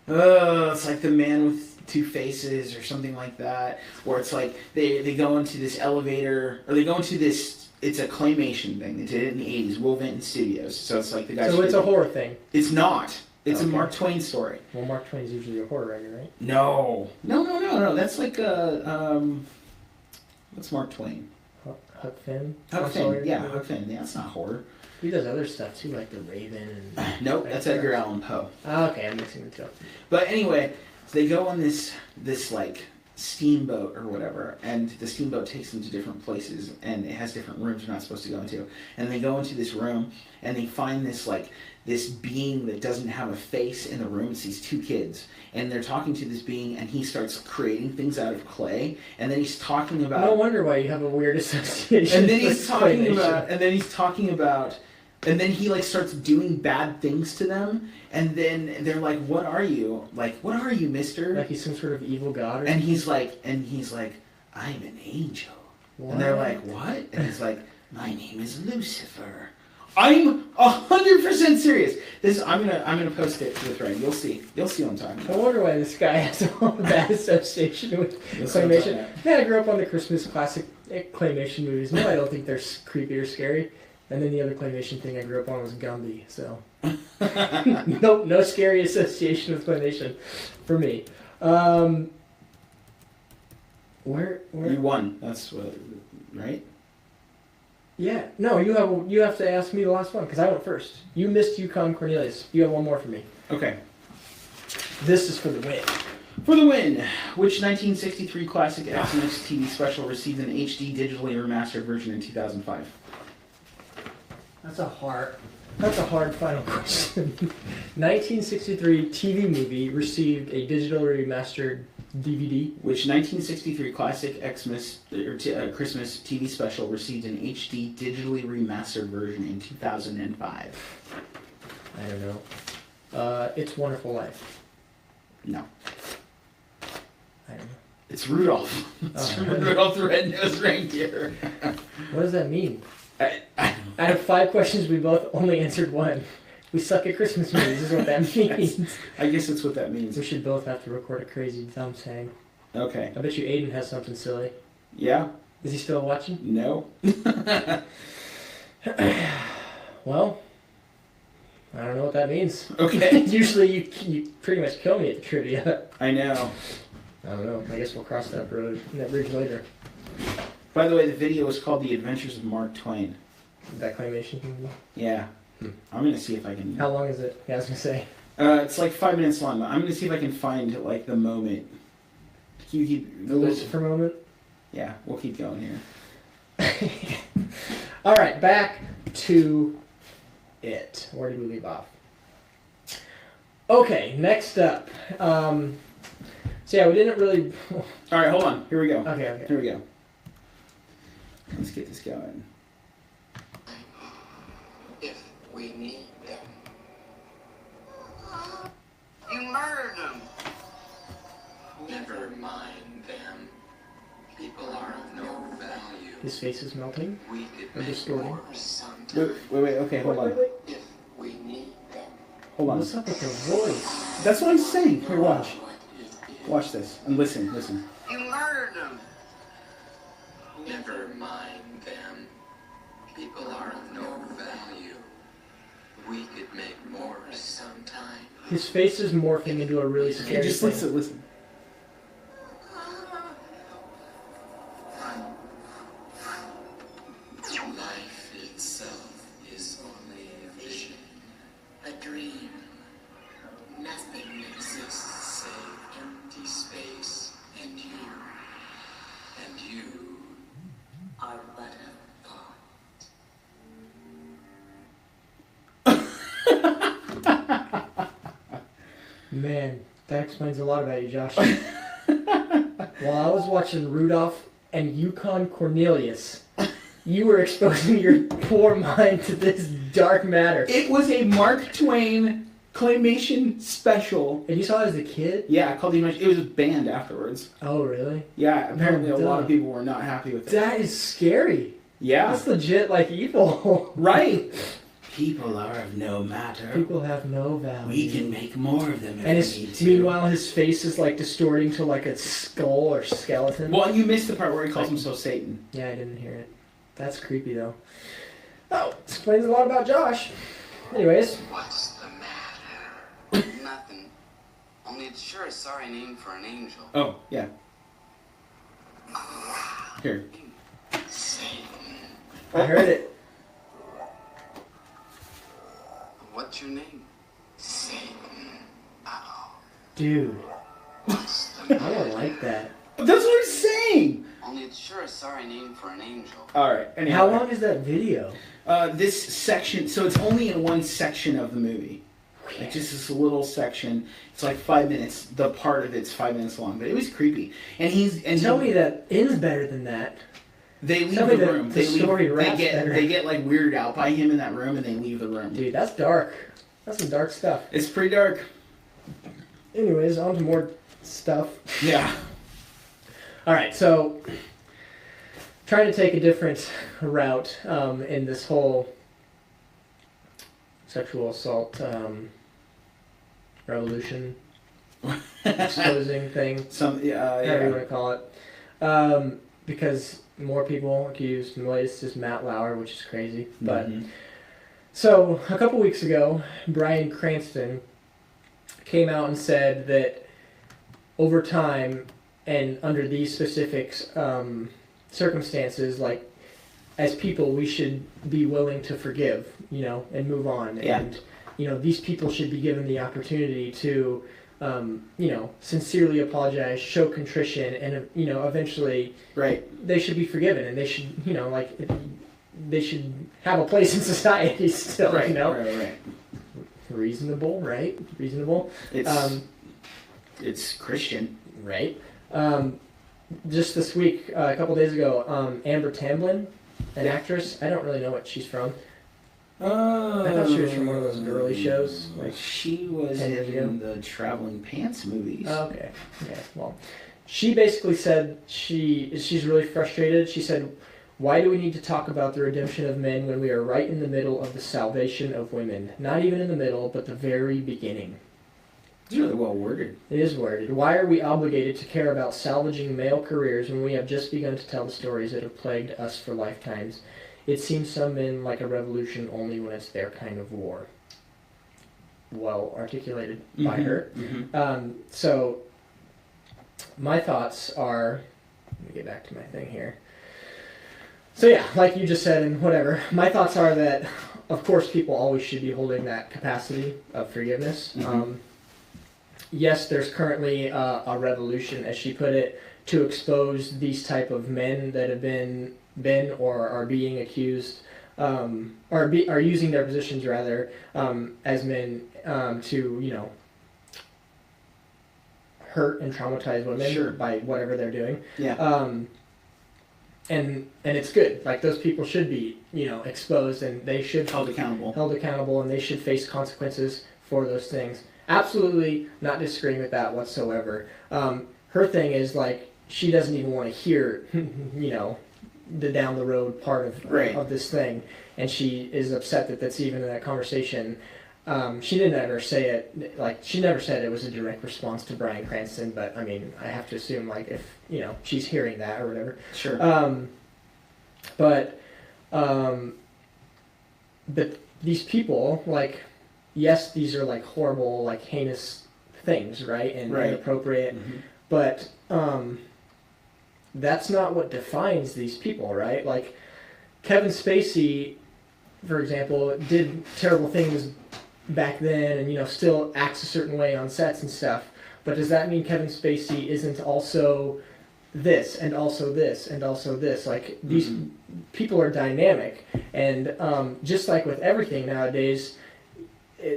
it's like The Man with Two Faces or something like that, where it's like they go into this elevator, or they go into this, it's a claymation thing. They did it in the 80s, Will Vinton Studios. So it's like the guys... So it's a horror thing? It's not. It's okay. A Mark Twain story. Well, Mark Twain's usually a horror writer, right? No. That's like a... what's Mark Twain? Huck Finn? Huck Finn, yeah, Huck Finn. Yeah, that's not horror. He does other stuff too, like The Raven and... Nope, that's Edgar Allan Poe. Oh, okay, I'm mixing the two up. But anyway, so they go on this steamboat or whatever, and the steamboat takes them to different places, and it has different rooms you're not supposed to go into. And they go into this room, and they find this being that doesn't have a face in the room. It's these 2 kids, and they're talking to this being, and he starts creating things out of clay, and then he's talking about... No wonder why you have a weird association. And then he's talking about, and then he starts doing bad things to them, and then they're like, "What are you? What are you, mister?" Like he's some sort of evil god or and something? he's like, "I'm an angel." What? And they're like, "What?" And he's like, "My name is Lucifer." I'm 100% serious. I'm gonna post it to the thread. You'll see what I'm talking about. I wonder why this guy has a bad association with claymation. Yeah, I grew up on the Christmas classic claymation movies. No, I don't think they're creepy or scary. And then the other claymation thing I grew up on was Gumby, so... Nope, no scary association with claymation for me. Where... You won. That's what... Right? Yeah. No, you have to ask me the last one, because I went first. You missed Yukon Cornelius. You have one more for me. Okay. This is for the win. For the win, which 1963 classic XNX TV special received an HD digitally remastered version in 2005? That's a hard... That's a hard final question. 1963 TV movie received a digital remastered DVD. Which 1963 classic Xmas Christmas TV special received an HD digitally remastered version in 2005? I don't know. It's Wonderful Life. No. I don't know. It's Rudolph. It's Oh. Rudolph the Red-Nosed Reindeer. What does that mean? I Out of 5 questions, we both only answered 1. We suck at Christmas movies is what that means. I guess that's what that means. We should both have to record a crazy dumb saying. Okay. I bet you Aiden has something silly. Yeah? Is he still watching? No? Well, I don't know what that means. Okay. Usually you pretty much kill me at the trivia. I know. I don't know. I guess we'll cross that bridge later. By the way, the video is called The Adventures of Mark Twain. That claymation movie. Yeah. I'm going to see if I can... How long is it? Yeah, I was going to say. It's like 5 minutes long. I'm going to see if I can find, like, the moment. Can you keep... The Lucifer moment? Yeah, we'll keep going here. All right, back to it. Where did we leave off? Okay, next up. So yeah, we didn't really... All right, hold on. Here we go. Okay. Here we go. Let's get this going. If we need them. You murdered them. Never mind them. People are of no value. His face is melting. We could Or make distorting. more sometime. Wait. Okay, hold on. If we need them. Hold on. What's up with the voice? That's what I'm saying. Here, watch. What it is. Watch this. And listen. You murdered them. Never mind them. People are of no value. We could make more sometime. His face is morphing into a really Okay, scary just thing. listen. Life itself is only a vision, a dream. Nothing exists save empty space, and you are but a thought. Man, that explains a lot about you, Josh. While I was watching Rudolph and Yukon Cornelius, you were exposing your poor mind to this dark matter. It was a Mark Twain claymation special. And you saw it as a kid? Yeah, called the It was banned afterwards. Oh, really? Yeah, apparently a lot of Duh. people were not happy with it. That is scary. Yeah. That's legit, like, evil. Right. People are of no matter. People have no value. We can make more of them if And we need his, to. meanwhile, his face is, like, distorting to, like, a skull or skeleton. Well, you missed the part where he calls himself Satan. Yeah, I didn't hear it. That's creepy, though. Oh, explains a lot about Josh. Anyways. What's the matter? Nothing. Only it's sure a sorry name for an angel. Oh, yeah. Here. Satan. I heard it. What's your name? Satan. Uh-oh. Dude, What's the I matter? don't like that. That's what I'm saying! Only it's sure a sorry name for an angel. Alright, anyway. How long is that video? This section, so it's only in one section of the movie. Like just this little section. It's like 5 minutes. The part of it's 5 minutes long, but it was creepy. And Tell me that ends better than that. they leave tell me the that room. the story wraps they better. get like weirded out by him in that room, and they leave the room. Dude, that's dark. That's some dark stuff. It's pretty dark. Anyways, on to more stuff. Yeah. Alright, so trying to take a different route in this whole sexual assault revolution exposing thing. Whatever you Whatever you want to call it. Because more people accused, and the latest is Matt Lauer, which is crazy. But so a couple weeks ago, Bryan Cranston came out and said that over time and under these specific circumstances, like as people, we should be willing to forgive, and move on. Yeah. And these people should be given the opportunity to sincerely apologize, show contrition, and eventually Right. they should be forgiven, and they should they should have a place in society still, Right, you know? right. Reasonable, right? Reasonable. It's Christian. Right. Just this week, a couple days ago, Amber Tamblyn, an actress, I don't really know what she's from. I thought she was from one of those girly shows. Like She was 10 years ago. in the Traveling Pants movies. Oh, okay. Yeah. Well, she basically said she's really frustrated. She said, "Why do we need to talk about the redemption of men when we are right in the middle of the salvation of women? Not even in the middle, but the very beginning." It's really well worded. It is worded. Why are we obligated to care about salvaging male careers when we have just begun to tell the stories that have plagued us for lifetimes? It seems some men like a revolution only when it's their kind of war. Well articulated by her. Mm-hmm. So, my thoughts are... Let me get back to my thing here. So yeah, like you just said and whatever, my thoughts are that, of course, people always should be holding that capacity of forgiveness. Mm-hmm. Yes, there's currently a revolution, as she put it, to expose these type of men that have been or are being accused, are using their positions rather as men to, you know, hurt and traumatize women Sure. by whatever they're doing. Yeah. And it's good. Like, those people should be, you know, exposed, and they should Held accountable, and they should face consequences for those things. Absolutely not disagreeing with that whatsoever. Her thing is, like, she doesn't even want to hear, you know, the down the road part of this thing, and she is upset that that's even in that conversation. She didn't ever say it, like, she never said it was a direct response to Bryan Cranston, but I mean, I have to assume, like, if, you know, she's hearing that or whatever. Sure. But these people, like, yes, these are, like, horrible, like, heinous things, right? And inappropriate, Mm-hmm. but that's not what defines these people, right? Like, Kevin Spacey, for example, did terrible things back then, and, you know, still acts a certain way on sets and stuff. But does that mean Kevin Spacey isn't also this and also this and also this? Like, these people are dynamic, and just like with everything nowadays,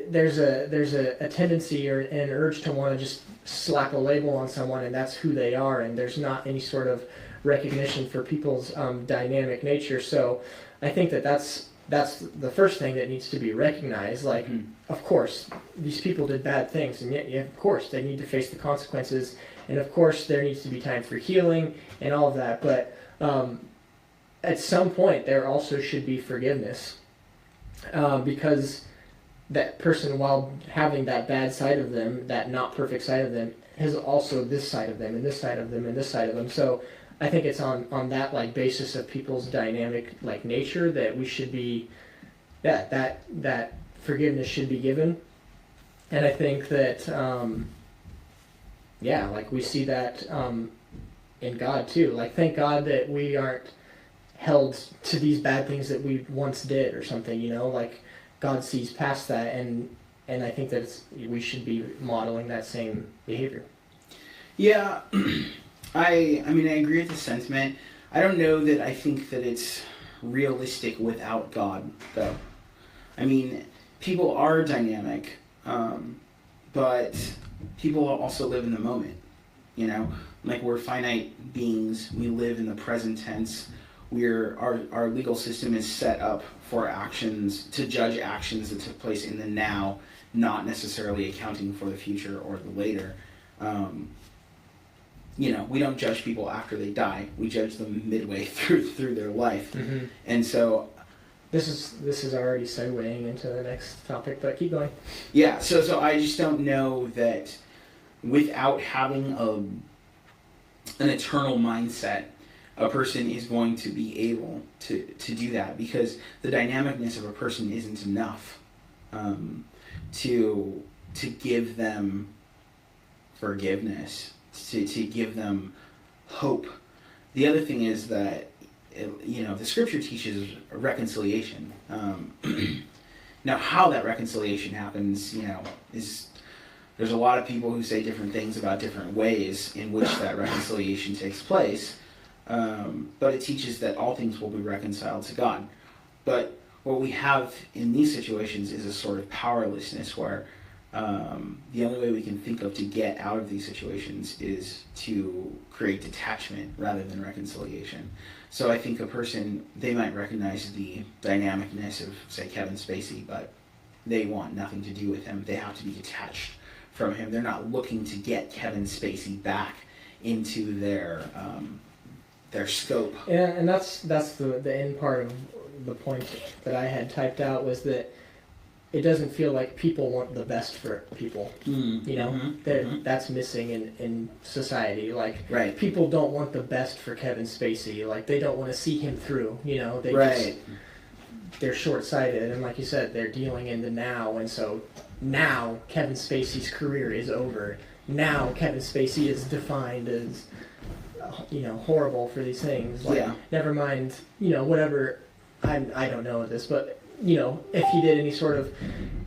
there's a tendency or an urge to want to just slap a label on someone, and that's who they are, and there's not any sort of recognition for people's dynamic nature. So I think that's the first thing that needs to be recognized. Like, of course, these people did bad things, and yet, of course, they need to face the consequences, and of course, there needs to be time for healing and all of that. But at some point, there also should be forgiveness, because that person, while having that bad side of them, that not perfect side of them, has also this side of them, and this side of them, and this side of them. So I think it's on that, like, basis of people's dynamic, like, nature that we should be, that forgiveness should be given. And I think that, like, we see that in God too. Like, thank God that we aren't held to these bad things that we once did or something, you know, like, God sees past that, and I think that we should be modeling that same behavior. Yeah, I mean, I agree with the sentiment. I don't know that I think that it's realistic without God, though. I mean, people are dynamic, but people also live in the moment, you know? Like, we're finite beings. We live in the present tense. Our legal system is set up for actions, to judge actions that took place in the now, not necessarily accounting for the future or the later. You know, we don't judge people after they die. We judge them midway through their life. Mm-hmm. And so this is already segueing into the next topic, but keep going. Yeah, so I just don't know that without having an eternal mindset, a person is going to be able to do that, because the dynamicness of a person isn't enough to give them forgiveness, to give them hope. The other thing is that, you know, the scripture teaches reconciliation. Now, how that reconciliation happens, you know, there's a lot of people who say different things about different ways in which that reconciliation takes place. But it teaches that all things will be reconciled to God. But what we have in these situations is a sort of powerlessness where the only way we can think of to get out of these situations is to create detachment rather than reconciliation. So I think a person, they might recognize the dynamicness of, say, Kevin Spacey, but they want nothing to do with him. They have to be detached from him. They're not looking to get Kevin Spacey back into their scope. Yeah, and that's the end part of the point that I had typed out, was that it doesn't feel like people want the best for people. You know, that's missing in society. Like, Right. people don't want the best for Kevin Spacey. Like, they don't want to see him through. You know, they're short-sighted, and like you said, they're dealing in the now, and so now Kevin Spacey's career is over. Now Kevin Spacey is defined as, you know, horrible for these things. Like, never mind, you know, whatever. I don't know this, but, you know, if he did any sort of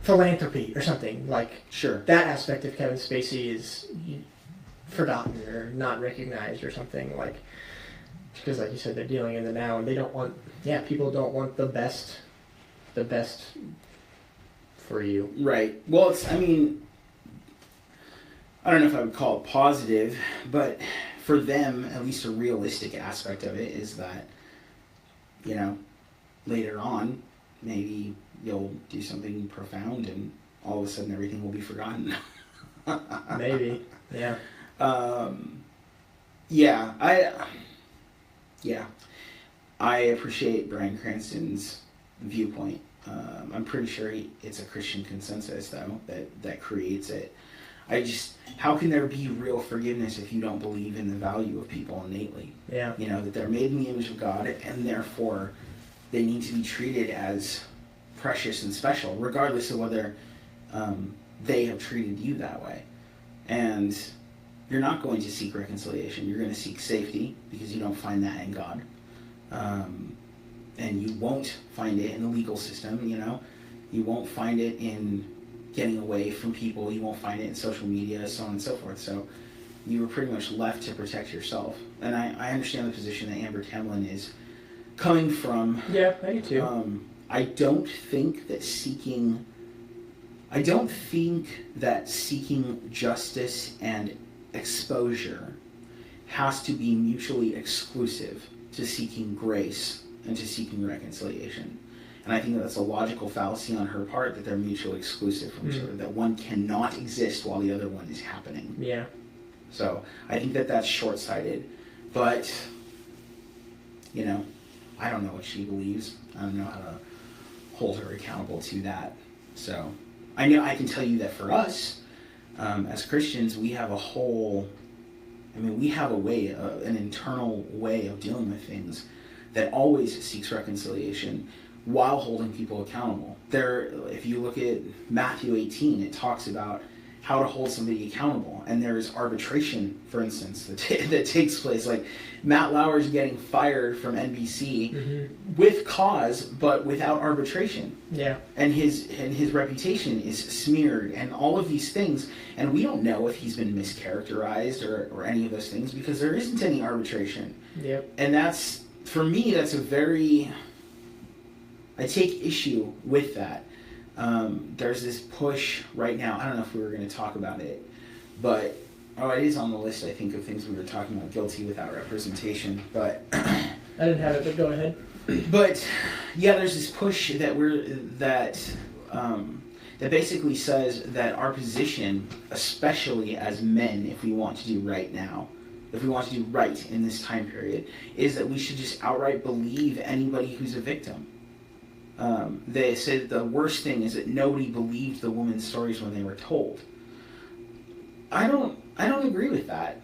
philanthropy or something, like, Sure. that aspect of Kevin Spacey is forgotten or not recognized or something, like, because like you said, they're dealing in the now, and they don't want, people don't want the best for you. Right. Well, it's, I mean, I don't know if I would call it positive, but for them, at least a realistic aspect of it is that, you know, later on, maybe you'll do something profound and all of a sudden everything will be forgotten. Maybe. Yeah. I appreciate Bryan Cranston's viewpoint. I'm pretty sure it's a Christian consensus, though, that creates it. How can there be real forgiveness if you don't believe in the value of people innately? Yeah. You know, that they're made in the image of God, and therefore they need to be treated as precious and special, regardless of whether they have treated you that way. And you're not going to seek reconciliation. You're going to seek safety, because you don't find that in God. And you won't find it in the legal system, you know. You won't find it in getting away from people. You won't find it in social media, so on and so forth. So you were pretty much left to protect yourself. And I understand the position that Amber Tamlin is coming from. Yeah, I do too. I don't think that seeking justice and exposure has to be mutually exclusive to seeking grace and to seeking reconciliation. And I think that's a logical fallacy on her part, that they're mutually exclusive from each other, that one cannot exist while the other one is happening. Yeah. So I think that's short-sighted. But, you know, I don't know what she believes. I don't know how to hold her accountable to that. So I can tell you that for us, as Christians, we have we have a way, an internal way of dealing with things that always seeks reconciliation while holding people accountable. If you look at Matthew 18, it talks about how to hold somebody accountable. And there's arbitration, for instance, that takes place. Like, Matt Lauer's getting fired from NBC with cause, but without arbitration. Yeah. And his reputation is smeared, and all of these things. And we don't know if he's been mischaracterized or any of those things, because there isn't any arbitration. Yep. And that's, for me, that's I take issue with that. There's this push right now. I don't know if we were going to talk about it, but it is on the list, I think, of things we were talking about, guilty without representation. But I didn't have it, but go ahead. But yeah, there's this push that that basically says that our position, especially as men, if we want to do right now, if we want to do right in this time period, is that we should just outright believe anybody who's a victim. They say that the worst thing is that nobody believed the woman's stories when they were told. I don't agree with that.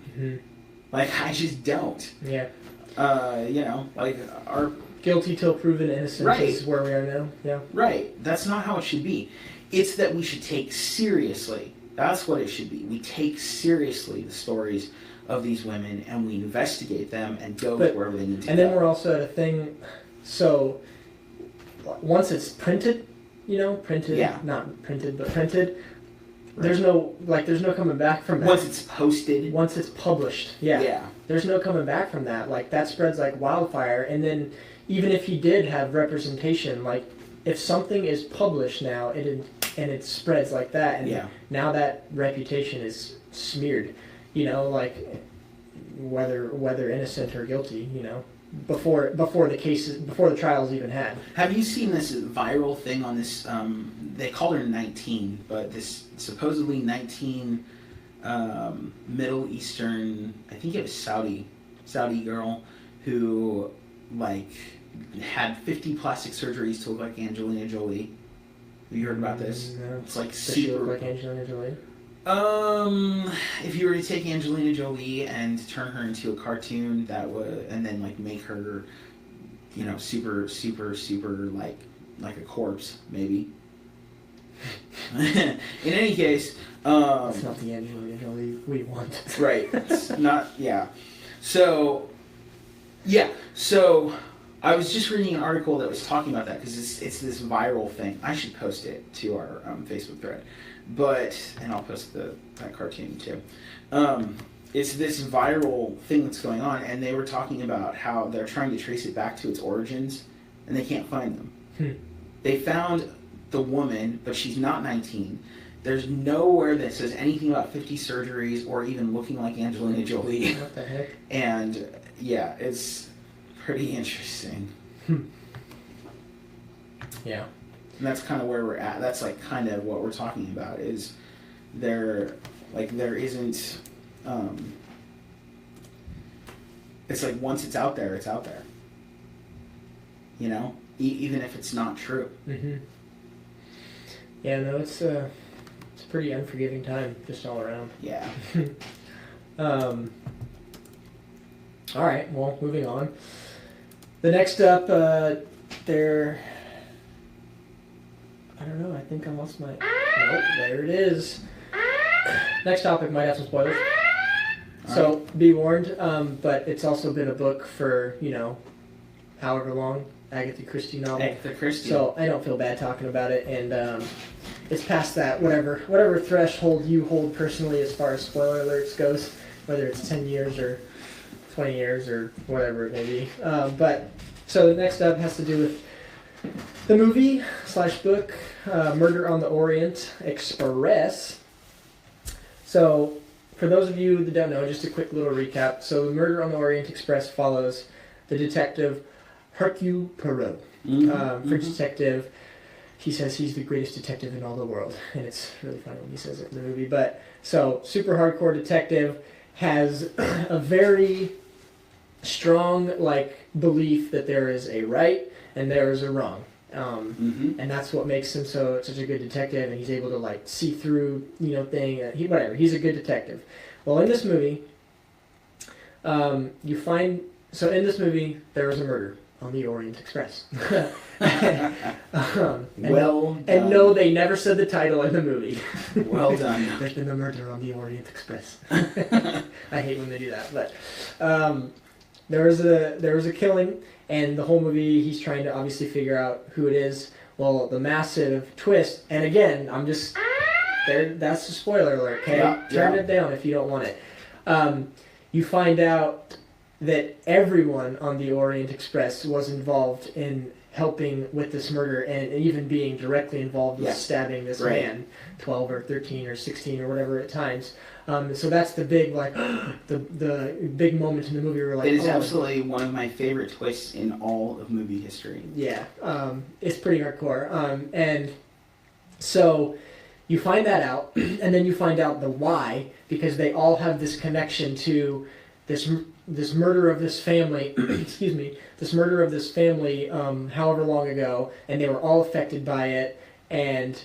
Like, I just don't. Yeah. You know, like, our guilty till proven innocent is where we are now. Yeah. Right. That's not how it should be. It's that we should take seriously. That's what it should be. We take seriously the stories of these women, and we investigate them and go wherever they need to go. And then we're also at a thing, so once it's printed, not printed, but printed, there's no coming back from that. Once it's posted. Once it's published, yeah. There's no coming back from that. Like, that spreads like wildfire, and then, even if he did have representation, like if something is published now and it spreads like that, and now that reputation is smeared, you know, like whether innocent or guilty, you know, before the trial's even had. Have you seen this viral thing on this? They called her 19, but this supposedly 19 Middle Eastern, I think it was Saudi girl who like had 50 plastic surgeries to look like Angelina Jolie. Have you heard about this? No. It's like Does super. she look like Angelina Jolie? If you were to take Angelina Jolie and turn her into a cartoon, that would, and then like make her, you know, super like a corpse, maybe. In any case, That's not the Angelina Jolie we want. right? It's not, yeah. So I was just reading an article that was talking about that because it's this viral thing. I should post it to our Facebook thread, and I'll post that cartoon too. It's this viral thing that's going on, and they were talking about how they're trying to trace it back to its origins, and they can't find them. They found the woman, but she's not 19. There's nowhere that says anything about 50 surgeries or even looking like Angelina Jolie. What the heck? And yeah, it's pretty interesting. Yeah. And that's kind of where we're at. That's like kind of what we're talking about is there isn't, it's like once it's out there, it's out there. You know? Even if it's not true. Mm-hmm. Yeah, no, it's a pretty unforgiving time just all around. Yeah. All right, well, moving on. The next up, I don't know, I think I lost my... Nope, there it is. Next topic might have some spoilers. So, be warned, but it's also been a book for, you know, however long. Agatha Christie novel. Agatha Christie. So, I don't feel bad talking about it, and it's past that, whatever threshold you hold personally as far as spoiler alerts goes, whether it's 10 years or 20 years or whatever it may be. So the next up has to do with the movie / book, Murder on the Orient Express. So for those of you that don't know, just a quick little recap. So Murder on the Orient Express follows the detective Hercule Poirot. French detective. He says he's the greatest detective in all the world. And it's really funny when he says it in the movie. But so super hardcore detective, has a very strong belief that there is a right and there is a wrong, and that's what makes him such a good detective. And he's able to see through he's a good detective. Well, in this movie, in this movie there was a murder on the Orient Express. Well done. And no, they never said the title in the movie. Well done. There's been a murder on the Orient Express. I hate when they do that, but there was a killing, and the whole movie he's trying to obviously figure out who it is. Well, the massive twist, and again, that's a spoiler alert. Okay, turn it down if you don't want it. You find out that everyone on the Orient Express was involved in helping with this murder, and even being directly involved with stabbing this man, 12 or 13 or 16 or whatever at times. So that's the big the big moment in the movie where it is absolutely one of my favorite twists in all of movie history. Yeah, it's pretty hardcore. And so you find that out, and then you find out the why, because they all have this connection to this murder of this family, however long ago, and they were all affected by it, and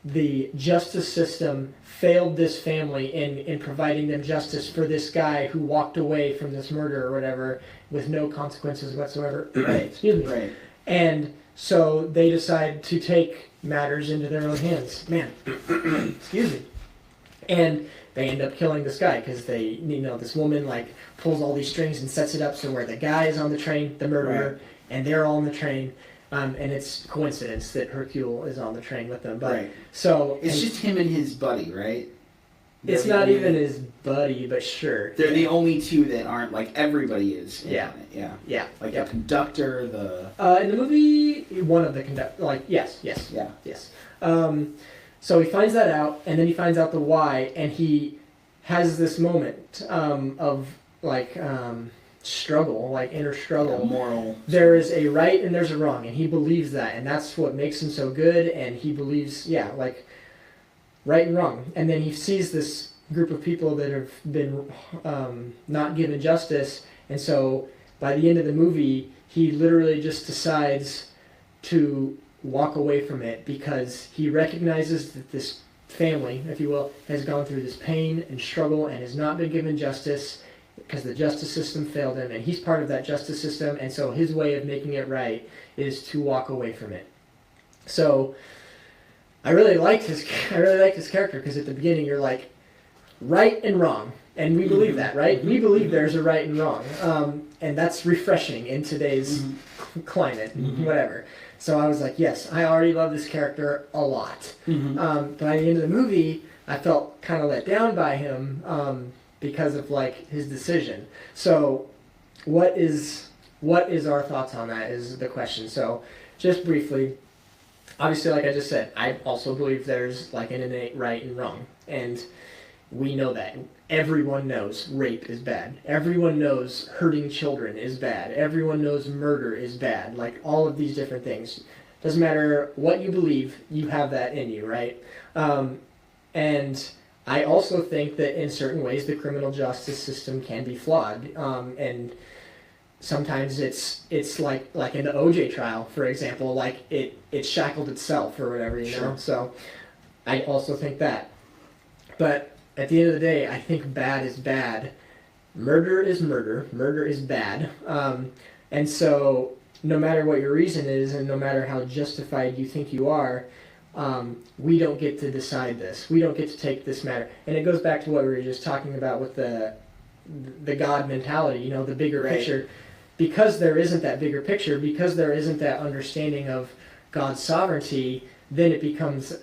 the justice system failed this family in providing them justice for this guy who walked away from this murder or whatever with no consequences whatsoever. Right. And so they decide to take matters into their own hands. And they end up killing this guy because this woman pulls all these strings and sets it up so where the guy is on the train, the murderer, and they're all on the train. And it's coincidence that Hercule is on the train with them. But so it's just him and his buddy, right? It's not even his buddy, but sure. They're the only two that aren't like everybody is. Yeah. On it. Yeah. Yeah. Like the conductor, in the movie, one of the conductor, like yes. Yeah. Yes. So he finds that out, and then he finds out the why, and he has this moment of like struggle, like inner struggle. Yeah, moral. There is a right and there's a wrong, and he believes that, and that's what makes him so good. And he believes, like right and wrong. And then he sees this group of people that have been not given justice, and so by the end of the movie, he literally just decides to walk away from it because he recognizes that this family, if you will, has gone through this pain and struggle and has not been given justice because the justice system failed him, and he's part of that justice system, and so his way of making it right is to walk away from it. So I really liked his character because at the beginning you're like, right and wrong, and we believe that, right? We believe there's a right and wrong, and that's refreshing in today's climate, whatever. So I was like, yes, I already love this character a lot. But by the end of the movie, I felt kind of let down by him because of like his decision. So what is our thoughts on that is the question. So just briefly, obviously, like I just said, I also believe there's like an innate right and wrong, and we know that. Everyone knows rape is bad. Everyone knows hurting children is bad. Everyone knows murder is bad. Like all of these different things. Doesn't matter what you believe, you have that in you, right? And I also think that in certain ways the criminal justice system can be flawed. And sometimes it's like in the OJ trial, for example, like it shackled itself or whatever, you know? So I also think that. But at the end of the day, I think bad is bad. Murder is murder. Murder is bad. And so no matter what your reason is and no matter how justified you think you are, we don't get to decide this. We don't get to take this matter. And it goes back to what we were just talking about with the God mentality, you know, the bigger picture. Because there isn't that bigger picture, because there isn't that understanding of God's sovereignty, then it becomes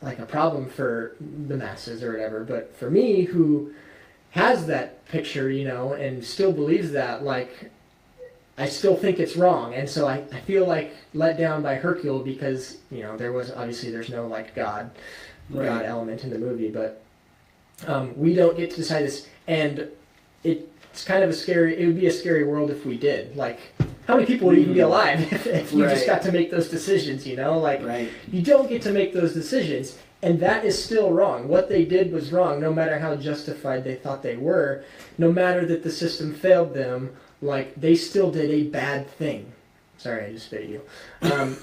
like a problem for the masses or whatever. But for me, who has that picture, you know, and still believes that, like, I still think it's wrong. And so I feel like let down by Hercule because, you know, there's no like God element in the movie, but we don't get to decide this. And it's kind of it would be a scary world if we did. Like, how many people would even be alive if you just got to make those decisions, you know? Like, you don't get to make those decisions, and that is still wrong. What they did was wrong, no matter how justified they thought they were, no matter that the system failed them, like, they still did a bad thing. Sorry, I just spit at you. I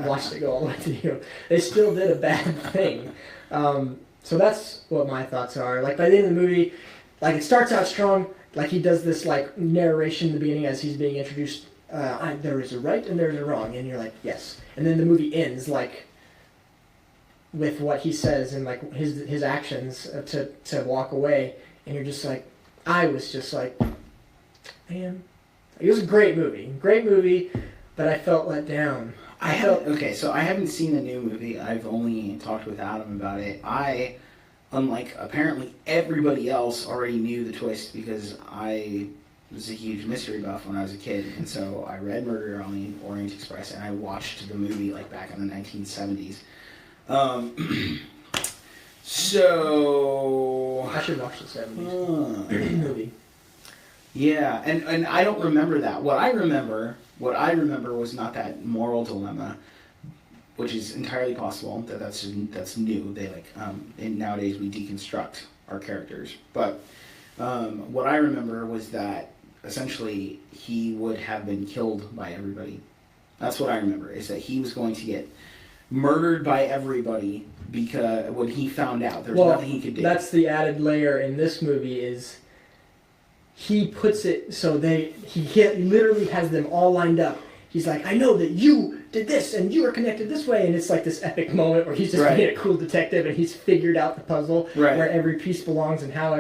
watched it go all the way to you. They still did a bad thing. So that's what my thoughts are. Like, by the end of the movie, like, it starts out strong. Like, he does this, like, narration in the beginning as he's being introduced. There is a right and there is a wrong. And you're like, yes. And then the movie ends, like, with what he says and, like, his actions to walk away. And you're just like, I was just like, man. It was a great movie, but I felt let down. So I haven't seen the new movie. I've only talked with Adam about it. Unlike apparently everybody else, already knew the twist because I was a huge mystery buff when I was a kid, and so I read Murder on the Orient Express and I watched the movie like back in the 1970s. So I should watch the 70s movie. Yeah, and I don't remember that. What I remember was not that moral dilemma, which is entirely possible. That's new. They and nowadays we deconstruct our characters. But what I remember was that essentially he would have been killed by everybody. That's what I remember, is that he was going to get murdered by everybody because when he found out there was nothing he could do. That's the added layer in this movie is he puts it so he literally has them all lined up. He's like, I know that you did this and you are connected this way, and it's like this epic moment where he's just being a cool detective and he's figured out the puzzle where every piece belongs and how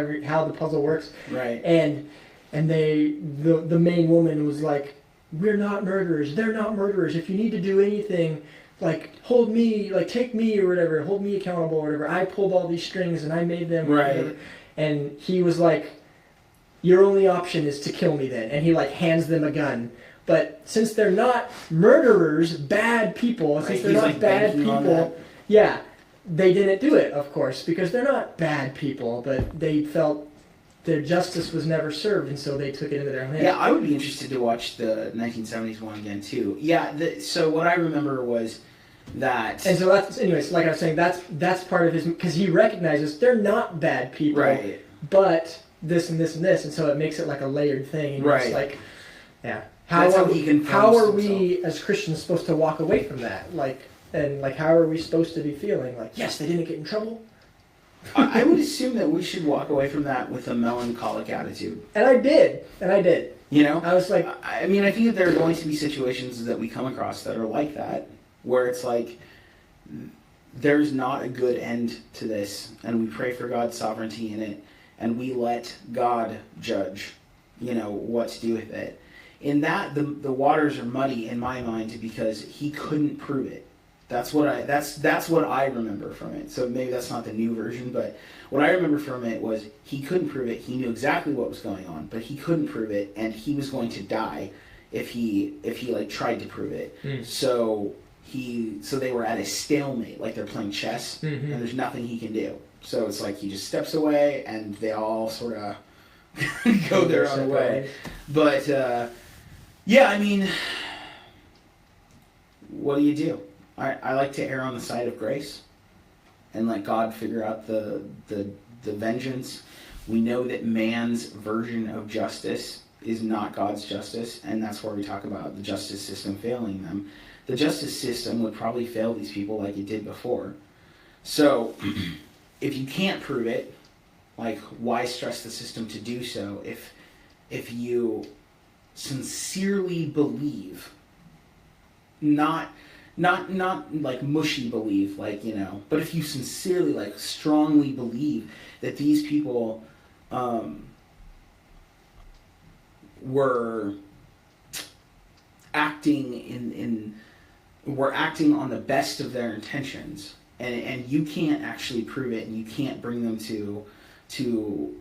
the puzzle works. Right. And the main woman was like, we're not murderers. They're not murderers. If you need to do anything, like hold me, like take me or whatever, hold me accountable or whatever. I pulled all these strings and I made them. Or Right. whatever. And he was like, your only option is to kill me then. And he like hands them a gun. But since they're not murderers, bad people, Right, since they're he's, not like, bad banking on people, that. yeah, they didn't do it, of course, because they're not bad people, but they felt their justice was never served, and so they took it into their hands. Yeah, I would be interested to watch the 1970s one again too. Yeah, so what I remember was that. And so that's, anyways, like I was saying, that's part of his, because he recognizes they're not bad people, Right. but this and this and this, and so it makes it like a layered thing. And Right. It's like, yeah. That's how he confirms how are himself. we as Christians supposed to walk away from that? Like, and like, how are we supposed to be feeling? Like, yes, they didn't get in trouble. I would assume that we should walk away from that with a melancholic attitude. And I did. You know? I was like, I mean, I think that there are going to be situations that we come across that are like that, where it's like, there's not a good end to this, and we pray for God's sovereignty in it, and we let God judge, what to do with it. In that, the waters are muddy in my mind because he couldn't prove it. That's what I remember from it. So maybe that's not the new version, but what I remember from it was he couldn't prove it. He knew exactly what was going on, but he couldn't prove it, and he was going to die if he like tried to prove it. So they were at a stalemate, like they're playing chess, and there's nothing he can do. So it's like he just steps away, and they all sort of go their own way. But yeah, I mean, what do? I like to err on the side of grace and let God figure out the vengeance. We know that man's version of justice is not God's justice, and that's where we talk about the justice system failing them. The justice system would probably fail these people like it did before. So if you can't prove it, like, why stress the system to do so if you sincerely believe, not like mushy believe, like, but if you sincerely, like, strongly believe that these people were acting were acting on the best of their intentions, and you can't actually prove it, and you can't bring them to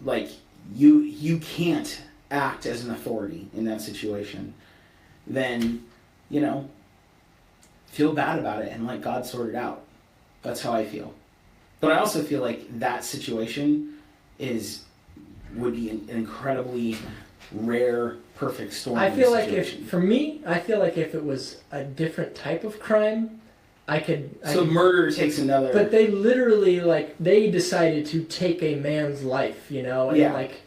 like, you can't act as an authority in that situation, then feel bad about it and let God sort it out. That's how I feel. But I also feel like that situation would be an incredibly rare, perfect storm. I feel like for me, if it was a different type of crime, murder takes another. But they literally, like, they decided to take a man's life, and like,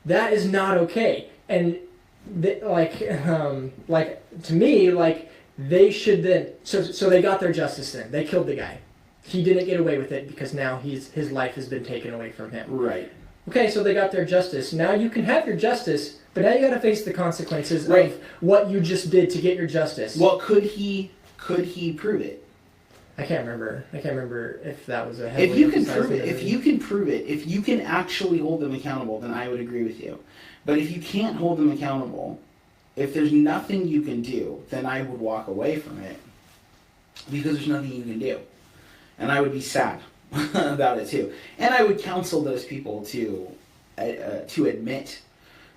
that is not okay. And to me, like, they should then, so they got their justice then. They killed the guy. He didn't get away with it because now his life has been taken away from him. Right. Okay, so they got their justice. Now you can have your justice, but now you got to face the consequences of what you just did to get your justice. Well, could he prove it? I can't remember if that was a heavily If you can prove it, if you can actually hold them accountable, then I would agree with you. But if you can't hold them accountable, if there's nothing you can do, then I would walk away from it because there's nothing you can do. And I would be sad about it too. And I would counsel those people to admit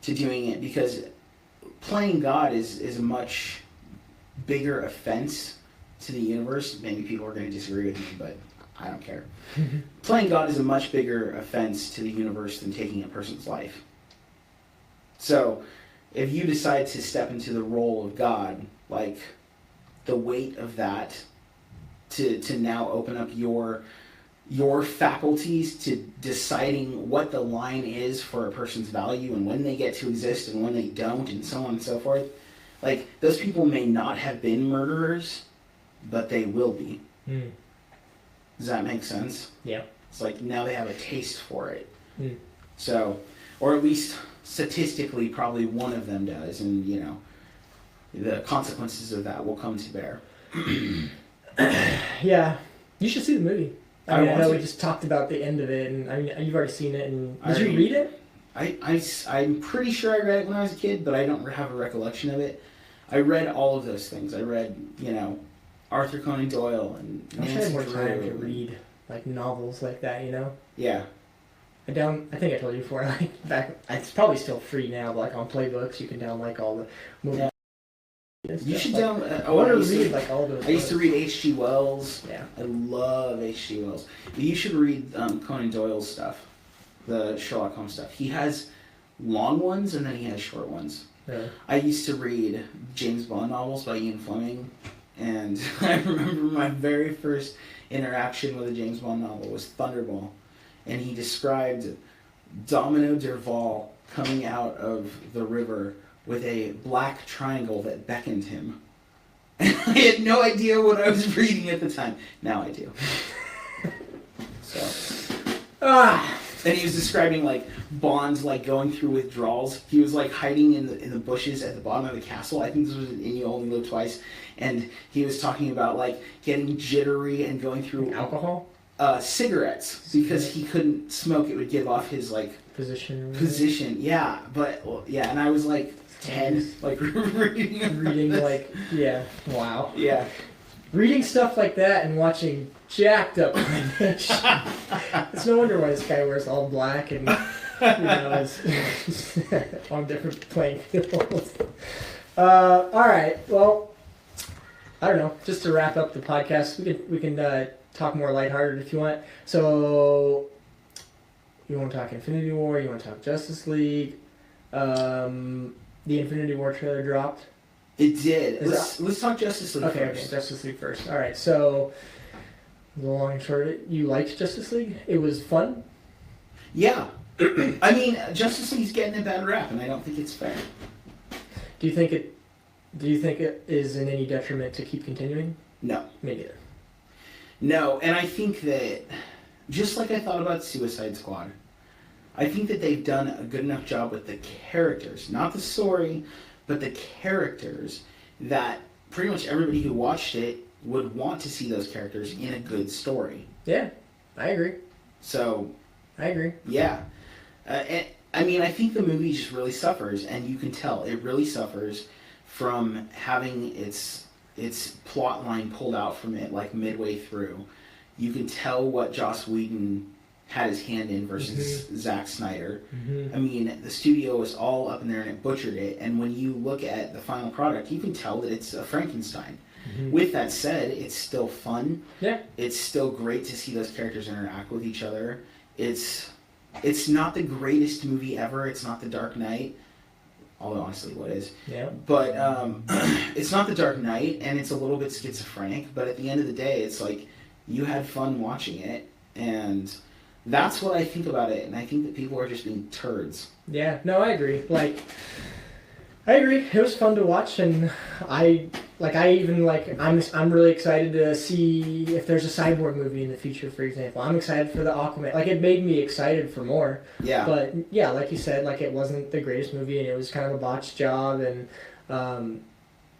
to doing it, because playing God is a much bigger offense to the universe. Maybe people are going to disagree with me, but I don't care. Playing God is a much bigger offense to the universe than taking a person's life. So if you decide to step into the role of God, like, the weight of that to now open up your faculties to deciding what the line is for a person's value and when they get to exist and when they don't, and so on and so forth. Like, those people may not have been murderers, but they will be. Does that make sense? Yeah. It's like now they have a taste for it. So, or at least statistically, probably one of them does, and the consequences of that will come to bear. Yeah, you should see the movie. I know to. we just talked about the end of it, and I mean, you've already seen it. And did you read it? I'm pretty sure I read it when I was a kid, but I don't have a recollection of it. I read all of those things. I read, Arthur Conan Doyle and I wish I had more Nancy time Drew to read like novels like that, you know. Yeah. I think I told you before, like back, it's probably still free now, but like on Playbooks, you can download like all the movies. Yeah. and You stuff. should Like, download. I want to read like all those. I used to books. read H.G. Wells. Yeah. I love H.G. Wells. But you should read Conan Doyle's stuff, the Sherlock Holmes stuff. He has long ones and then he has short ones. Yeah. I used to read James Bond novels by Ian Fleming, and I remember my very first interaction with a James Bond novel was Thunderball, and he described Domino Derval coming out of the river with a black triangle that beckoned him. And I had no idea what I was reading at the time. Now I do. So. And he was describing like Bond like going through withdrawals. He was like hiding in the bushes at the bottom of the castle. I think this was in You Only Live Twice. And he was talking about like getting jittery and going through Alcohol? Cigarettes because he couldn't smoke. It would give off his like Position. Yeah, but yeah, and I was like 10, like Reading like, yeah, wow. Yeah. Reading stuff like that and watching jacked up animation. It's no wonder why this guy wears all black and, you know, is on different playing fields. Alright, well, I don't know, just to wrap up the podcast, we can talk more lighthearted if you want. So, you want to talk Infinity War, you want to talk Justice League, the Infinity War trailer dropped. It did. Let's talk Justice League Okay, first. okay, Justice League first. Alright, so, the long and short of it, you liked Justice League? It was fun? Yeah. I mean, Justice League's getting a bad rap, and I don't think it's fair. Do you think it is in any detriment to keep continuing? No. Me neither. No, and I think that, just like I thought about Suicide Squad, I think that they've done a good enough job with the characters, not the story, but the characters, that pretty much everybody who watched it would want to see those characters in a good story. Yeah, I agree. So, I agree. yeah. And, I mean, I think the movie just really suffers, and you can tell it really suffers from having its plot line pulled out from it like midway through. You can tell what Joss Whedon had his hand in versus Zack Snyder. Mm-hmm. I mean, the studio was all up in there and it butchered it, and when you look at the final product, you can tell that it's a Frankenstein. Mm-hmm. With that said, it's still fun. Yeah. It's still great to see those characters interact with each other. It's not the greatest movie ever. It's not The Dark Knight. Although, honestly, what is? Yeah. But it's not The Dark Knight, and it's a little bit schizophrenic. But at the end of the day, it's like you had fun watching it, and that's what I think about it. And I think that people are just being turds. Yeah. No, I agree. I agree. It was fun to watch, and I'm really excited to see if there's a Cyborg movie in the future, for example. I'm excited for the Aquaman. Like, it made me excited for more. Yeah. But, yeah, like you said, like, it wasn't the greatest movie, and it was kind of a botched job, and,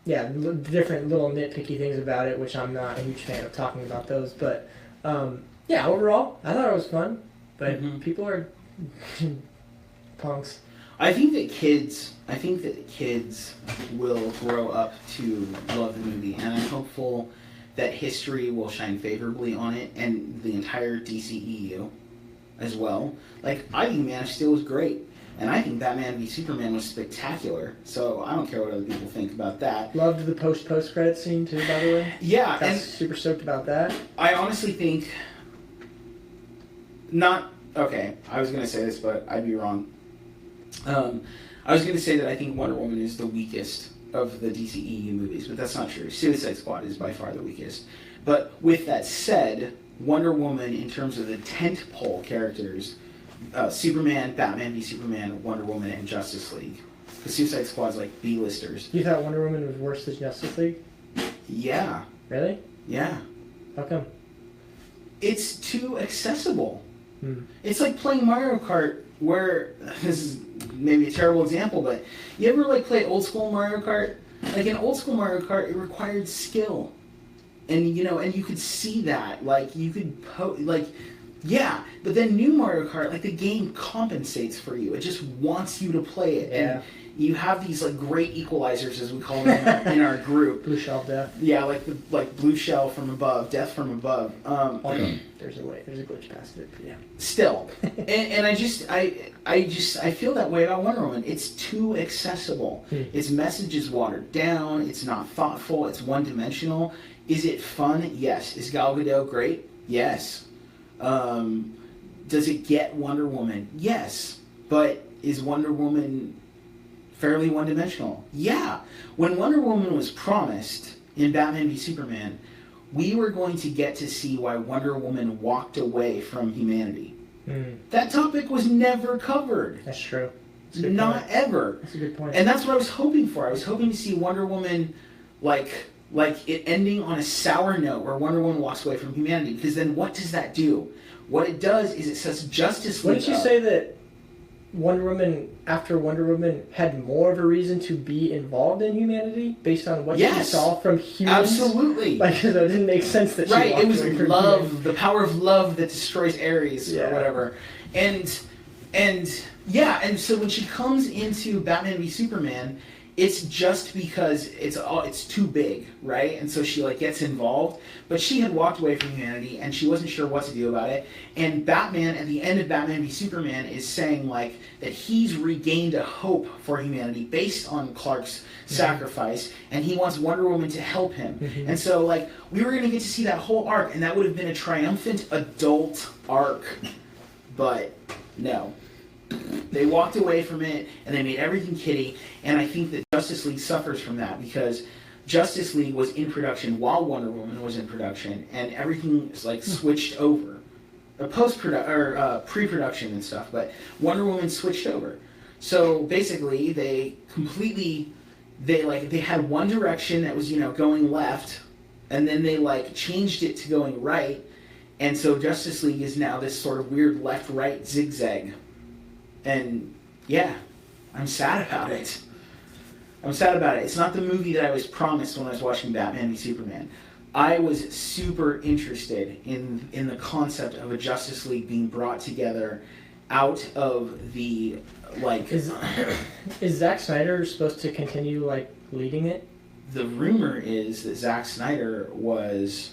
different little nitpicky things about it, which I'm not a huge fan of talking about those. But, yeah, overall, I thought it was fun. But people are punks. I think that kids will grow up to love the movie, and I'm hopeful that history will shine favorably on it, and the entire DCEU as well. Like, I think Man of Steel was great, and I think Batman v Superman was spectacular, so I don't care what other people think about that. Loved the post-credit scene, too, by the way. Yeah, Got and super stoked about that. I honestly think okay, I was going to say this, but I'd be wrong. I was going to say that I think Wonder Woman is the weakest of the DCEU movies, but that's not true. Suicide Squad is by far the weakest. But with that said, Wonder Woman, in terms of the tentpole characters, Superman, Batman v Superman, Wonder Woman, and Justice League. Because Suicide Squad's like B-listers. You thought Wonder Woman was worse than Justice League? Yeah. Really? Yeah. How come? It's too accessible. It's like playing Mario Kart, where, this is maybe a terrible example, but you ever like play old school Mario Kart? Like in old school Mario Kart, it required skill. And you know, and you could see that. Like you could Yeah, but then new Mario Kart, like the game compensates for you. It just wants you to play it. Yeah. And you have these like great equalizers, as we call them in our group. Blue shell death. Yeah, like blue shell from above, death from above. Oh, no. There's a glitch past it. But yeah. Still, and I feel that way about Wonder Woman. It's too accessible. Its message is watered down. It's not thoughtful. It's one-dimensional. Is it fun? Yes. Is Gal Gadot great? Yes. Does it get Wonder Woman? Yes. But is Wonder Woman fairly one-dimensional? Yeah. When Wonder Woman was promised in Batman v Superman, we were going to get to see why Wonder Woman walked away from humanity. That topic was never covered. That's true. Not ever. That's a good point. And that's what I was hoping for. I was hoping to see Wonder Woman like it ending on a sour note where Wonder Woman walks away from humanity. Because then what does that do? What it does is it sets Justice League Wouldn't you say that after Wonder Woman had more of a reason to be involved in humanity based on what she saw from humans? Absolutely. Like, so it didn't make sense that she walked it was away from love, humanity. the power of love that destroys Ares or whatever. And so when she comes into Batman v Superman, it's just because it's too big, right? And so she like gets involved, but she had walked away from humanity and she wasn't sure what to do about it. And Batman at the end of Batman v Superman is saying like that he's regained a hope for humanity based on Clark's sacrifice, and he wants Wonder Woman to help him. And so like we were gonna get to see that whole arc, and that would have been a triumphant adult arc, but no. They walked away from it, and they made everything kiddie, and I think that Justice League suffers from that, because Justice League was in production while Wonder Woman was in production, and everything is like switched over. Pre-production and stuff, but Wonder Woman switched over. So basically, they had one direction that was, going left, and then they like changed it to going right, and so Justice League is now this sort of weird left-right zigzag. And yeah, I'm sad about it. It's not the movie that I was promised when I was watching Batman v Superman. I was super interested in the concept of a Justice League being brought together out of the like. Is Zack Snyder supposed to continue like leading it? The rumor is that Zack Snyder was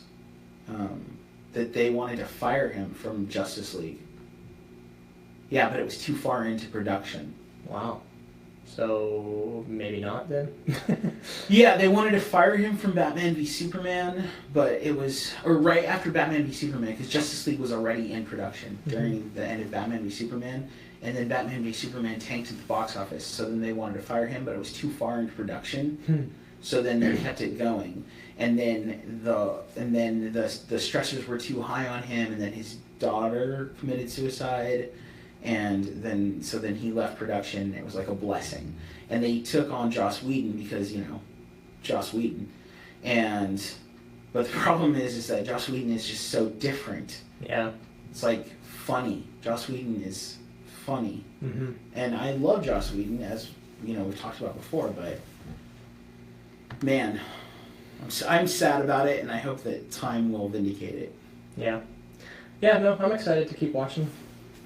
that they wanted to fire him from Justice League. Yeah, but it was too far into production. Wow. So maybe not then? Yeah, they wanted to fire him from Batman v Superman, but it was right after Batman v Superman, because Justice League was already in production during the end of Batman v Superman, and then Batman v Superman tanked at the box office, so then they wanted to fire him, but it was too far into production. So then they kept it going, and then the stressors were too high on him, and then his daughter committed suicide. And then he left production. It was like a blessing. And they took on Joss Whedon because, Joss Whedon. But the problem is that Joss Whedon is just so different. Yeah. It's like funny. Joss Whedon is funny. Mm-hmm. And I love Joss Whedon, as, we've talked about before, but man, I'm sad about it, and I hope that time will vindicate it. Yeah. Yeah, no, I'm excited to keep watching.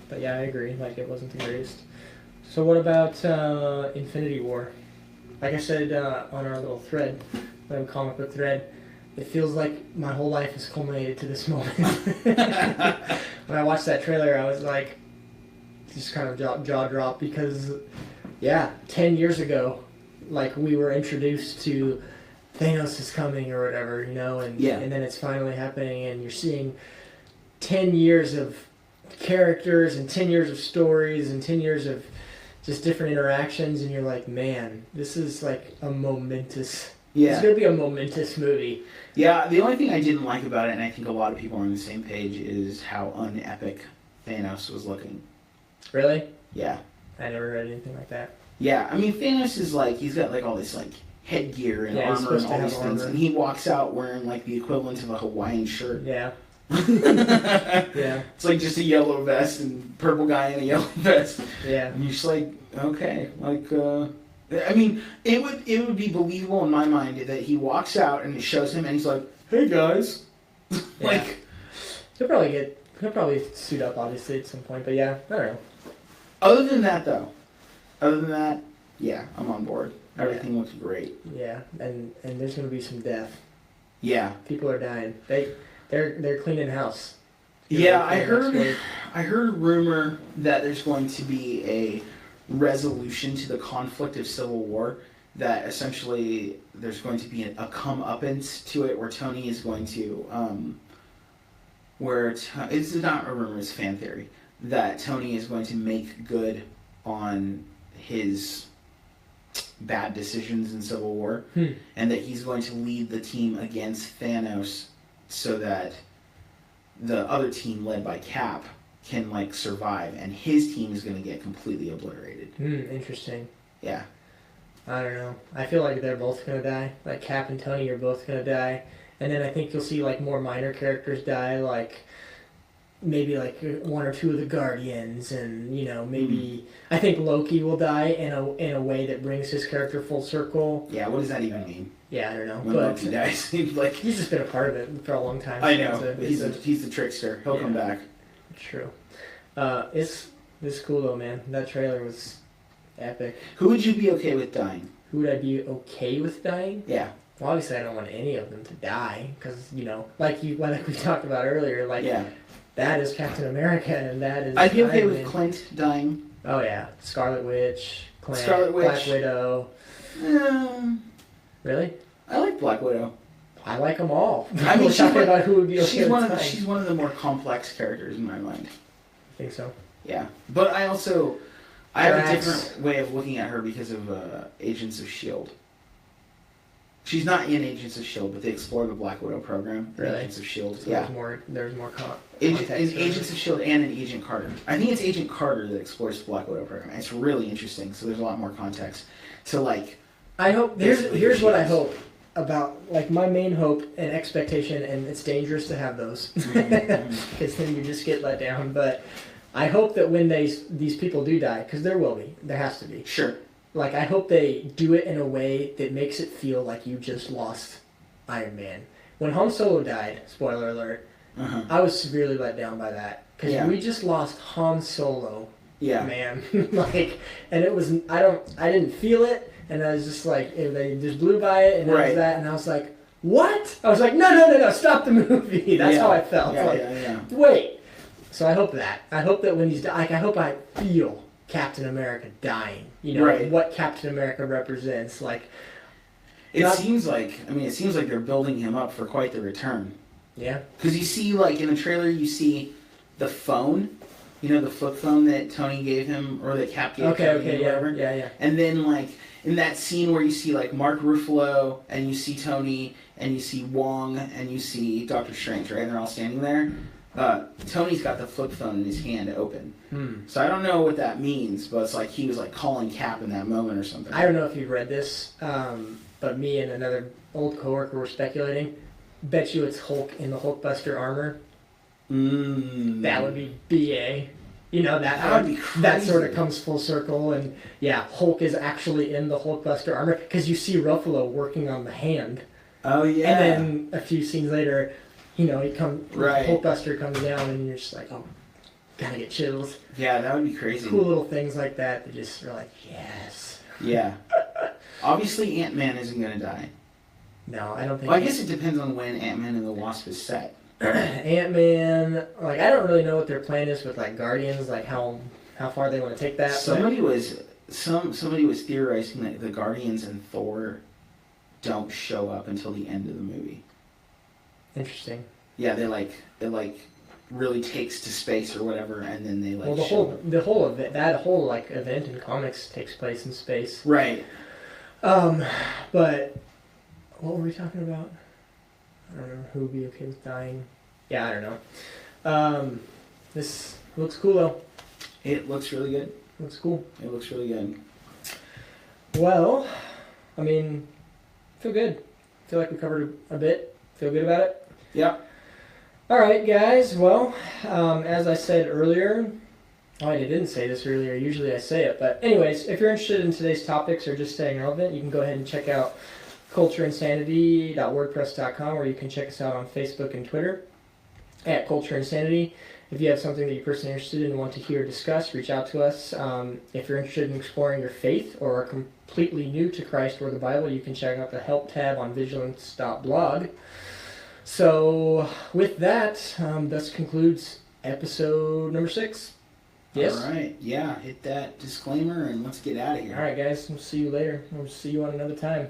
But yeah, I agree. Like, it wasn't the greatest. So what about Infinity War? Like I said on our little thread, little comic book thread, it feels like my whole life has culminated to this moment. When I watched that trailer, I was like, just kind of jaw drop, because, 10 years ago, like, we were introduced to Thanos is coming or whatever, and then it's finally happening, and you're seeing 10 years of characters and 10 years of stories and 10 years of just different interactions, and you're like, man, this is like a momentous it's going to be a momentous movie. Yeah, the only thing I didn't like about it, and I think a lot of people are on the same page, is how unepic Thanos was looking. Really? Yeah. I never read anything like that. Yeah, I mean, Thanos is like, he's got like all this like headgear and armor and all these things, and he walks out wearing like the equivalent of a Hawaiian shirt. Yeah. Yeah. It's like just a yellow vest and purple guy in a yellow vest. Yeah. And you're just like, okay, like, I mean, it would be believable in my mind that he walks out and it shows him and he's like, hey guys. Like, he'll probably get He'll probably suit up, obviously, at some point. But yeah, I don't know. Other than that, yeah, I'm on board. Everything looks great. Yeah, and there's gonna be some death. Yeah. People are dying. They're cleaning house. Yeah, I heard a rumor that there's going to be a resolution to the conflict of Civil War, that essentially there's going to be a comeuppance to it where Tony is going to it's not a rumor, it's fan theory, that Tony is going to make good on his bad decisions in Civil War, and that he's going to lead the team against Thanos so that the other team led by Cap can like survive, and his team is going to get completely obliterated. Interesting. Yeah. I don't know. I feel like they're both going to die. Like Cap and Tony are both going to die. And then I think you'll see like more minor characters die, like maybe like one or two of the Guardians, and maybe I think Loki will die in a way that brings his character full circle. Yeah, what does that even mean? Yeah, I don't know. When Loki dies, like he's just been a part of it for a long time. I know. He's the trickster. He'll come back. True. It's cool though, man. That trailer was epic. Who would you be okay with dying? Who would I be okay with dying? Yeah. Well, obviously I don't want any of them to die, because like we talked about earlier, like that is Captain America, and that is. I'd be okay with Clint dying. Oh yeah, Scarlet Witch, Clint, Scarlet Witch, Black Widow. Really? I like Black Widow. I like them all. I mean, talking about who would be okay she's with dying. She's one of the more complex characters in my mind. I think so. Yeah, but I have a different way of looking at her because of Agents of S.H.I.E.L.D. She's not in Agents of S.H.I.E.L.D., but they explore the Black Widow program in Agents of S.H.I.E.L.D. So there's more in Agents of S.H.I.E.L.D. and in Agent Carter. I think it's Agent Carter that explores the Black Widow program. It's really interesting, so there's a lot more context. So, like... I hope... Here's what I hope about... Like, my main hope and expectation, and it's dangerous to have those, because then you just get let down, but I hope that when these people do die, because there will be, there has to be. Sure. Like, I hope they do it in a way that makes it feel like you just lost Iron Man. When Han Solo died, spoiler alert, I was severely let down by that. Because we just lost Han Solo. Yeah. Man. And it was, I didn't feel it, and I was just like, they just blew by it, and it was that, and I was like, what? I was like, no, stop the movie. That's how I felt. Wait. So I hope that. I hope that when he's dying, I hope I feel Captain America dying. What Captain America represents. Like, it seems like they're building him up for quite the return. Yeah. Because you see, like, in the trailer, you see the phone, the flip phone that Tony gave him, or that Cap gave him, whatever. Yeah. And then, like, in that scene where you see, like, Mark Ruffalo, and you see Tony, and you see Wong, and you see Doctor Strange, right? And they're all standing there. Tony's got the flip phone in his hand open. So I don't know what that means, but it's like he was like calling Cap in that moment or something. I don't know if you've read this, but me and another old coworker were speculating. Bet you it's Hulk in the Hulkbuster armor. That would be BA. That would be crazy. That sort of comes full circle, and Hulk is actually in the Hulkbuster armor, because you see Ruffalo working on the hand. Oh yeah. And then a few scenes later, Hulkbuster comes down, and you're just like, oh, gotta get chills. Yeah, that would be crazy. Cool little things like that that just are like, yes. Yeah. Obviously, Ant-Man isn't gonna die. No, I don't think. Well, I guess it depends on when Ant-Man and the Wasp is set. Ant-Man, like, I don't really know what their plan is with, like, Guardians, like how far they want to take that. Somebody was theorizing that the Guardians and Thor don't show up until the end of the movie. Interesting. Yeah, they really takes to space or whatever, and then they like. Well, the whole event, that whole like event in comics takes place in space. Right. But what were we talking about? I don't know. Who would be okay with dying? Yeah, I don't know. This looks cool though. It looks really good. Looks cool. It looks really good. Well, I mean, feel good. Feel like we covered a bit. Feel good about it? Yeah. All right, guys. Well, as I said earlier, I didn't say this earlier. Usually I say it. But anyways, if you're interested in today's topics or just staying relevant, you can go ahead and check out cultureinsanity.wordpress.com, where you can check us out on Facebook and Twitter. at Culture Insanity. If you have something that you're personally interested in and want to hear discussed, reach out to us. If you're interested in exploring your faith or are completely new to Christ or the Bible, you can check out the help tab on vigilance.blog. So with that, this concludes episode number 6. Yes? All right. Yeah, hit that disclaimer and let's get out of here. All right, guys. We'll see you later. We'll see you on another time.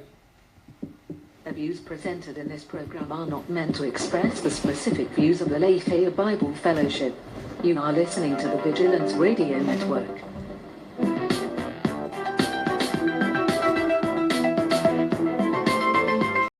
The views presented in this program are not meant to express the specific views of the Lafayette Bible Fellowship. You are listening to the Vigilance Radio Network.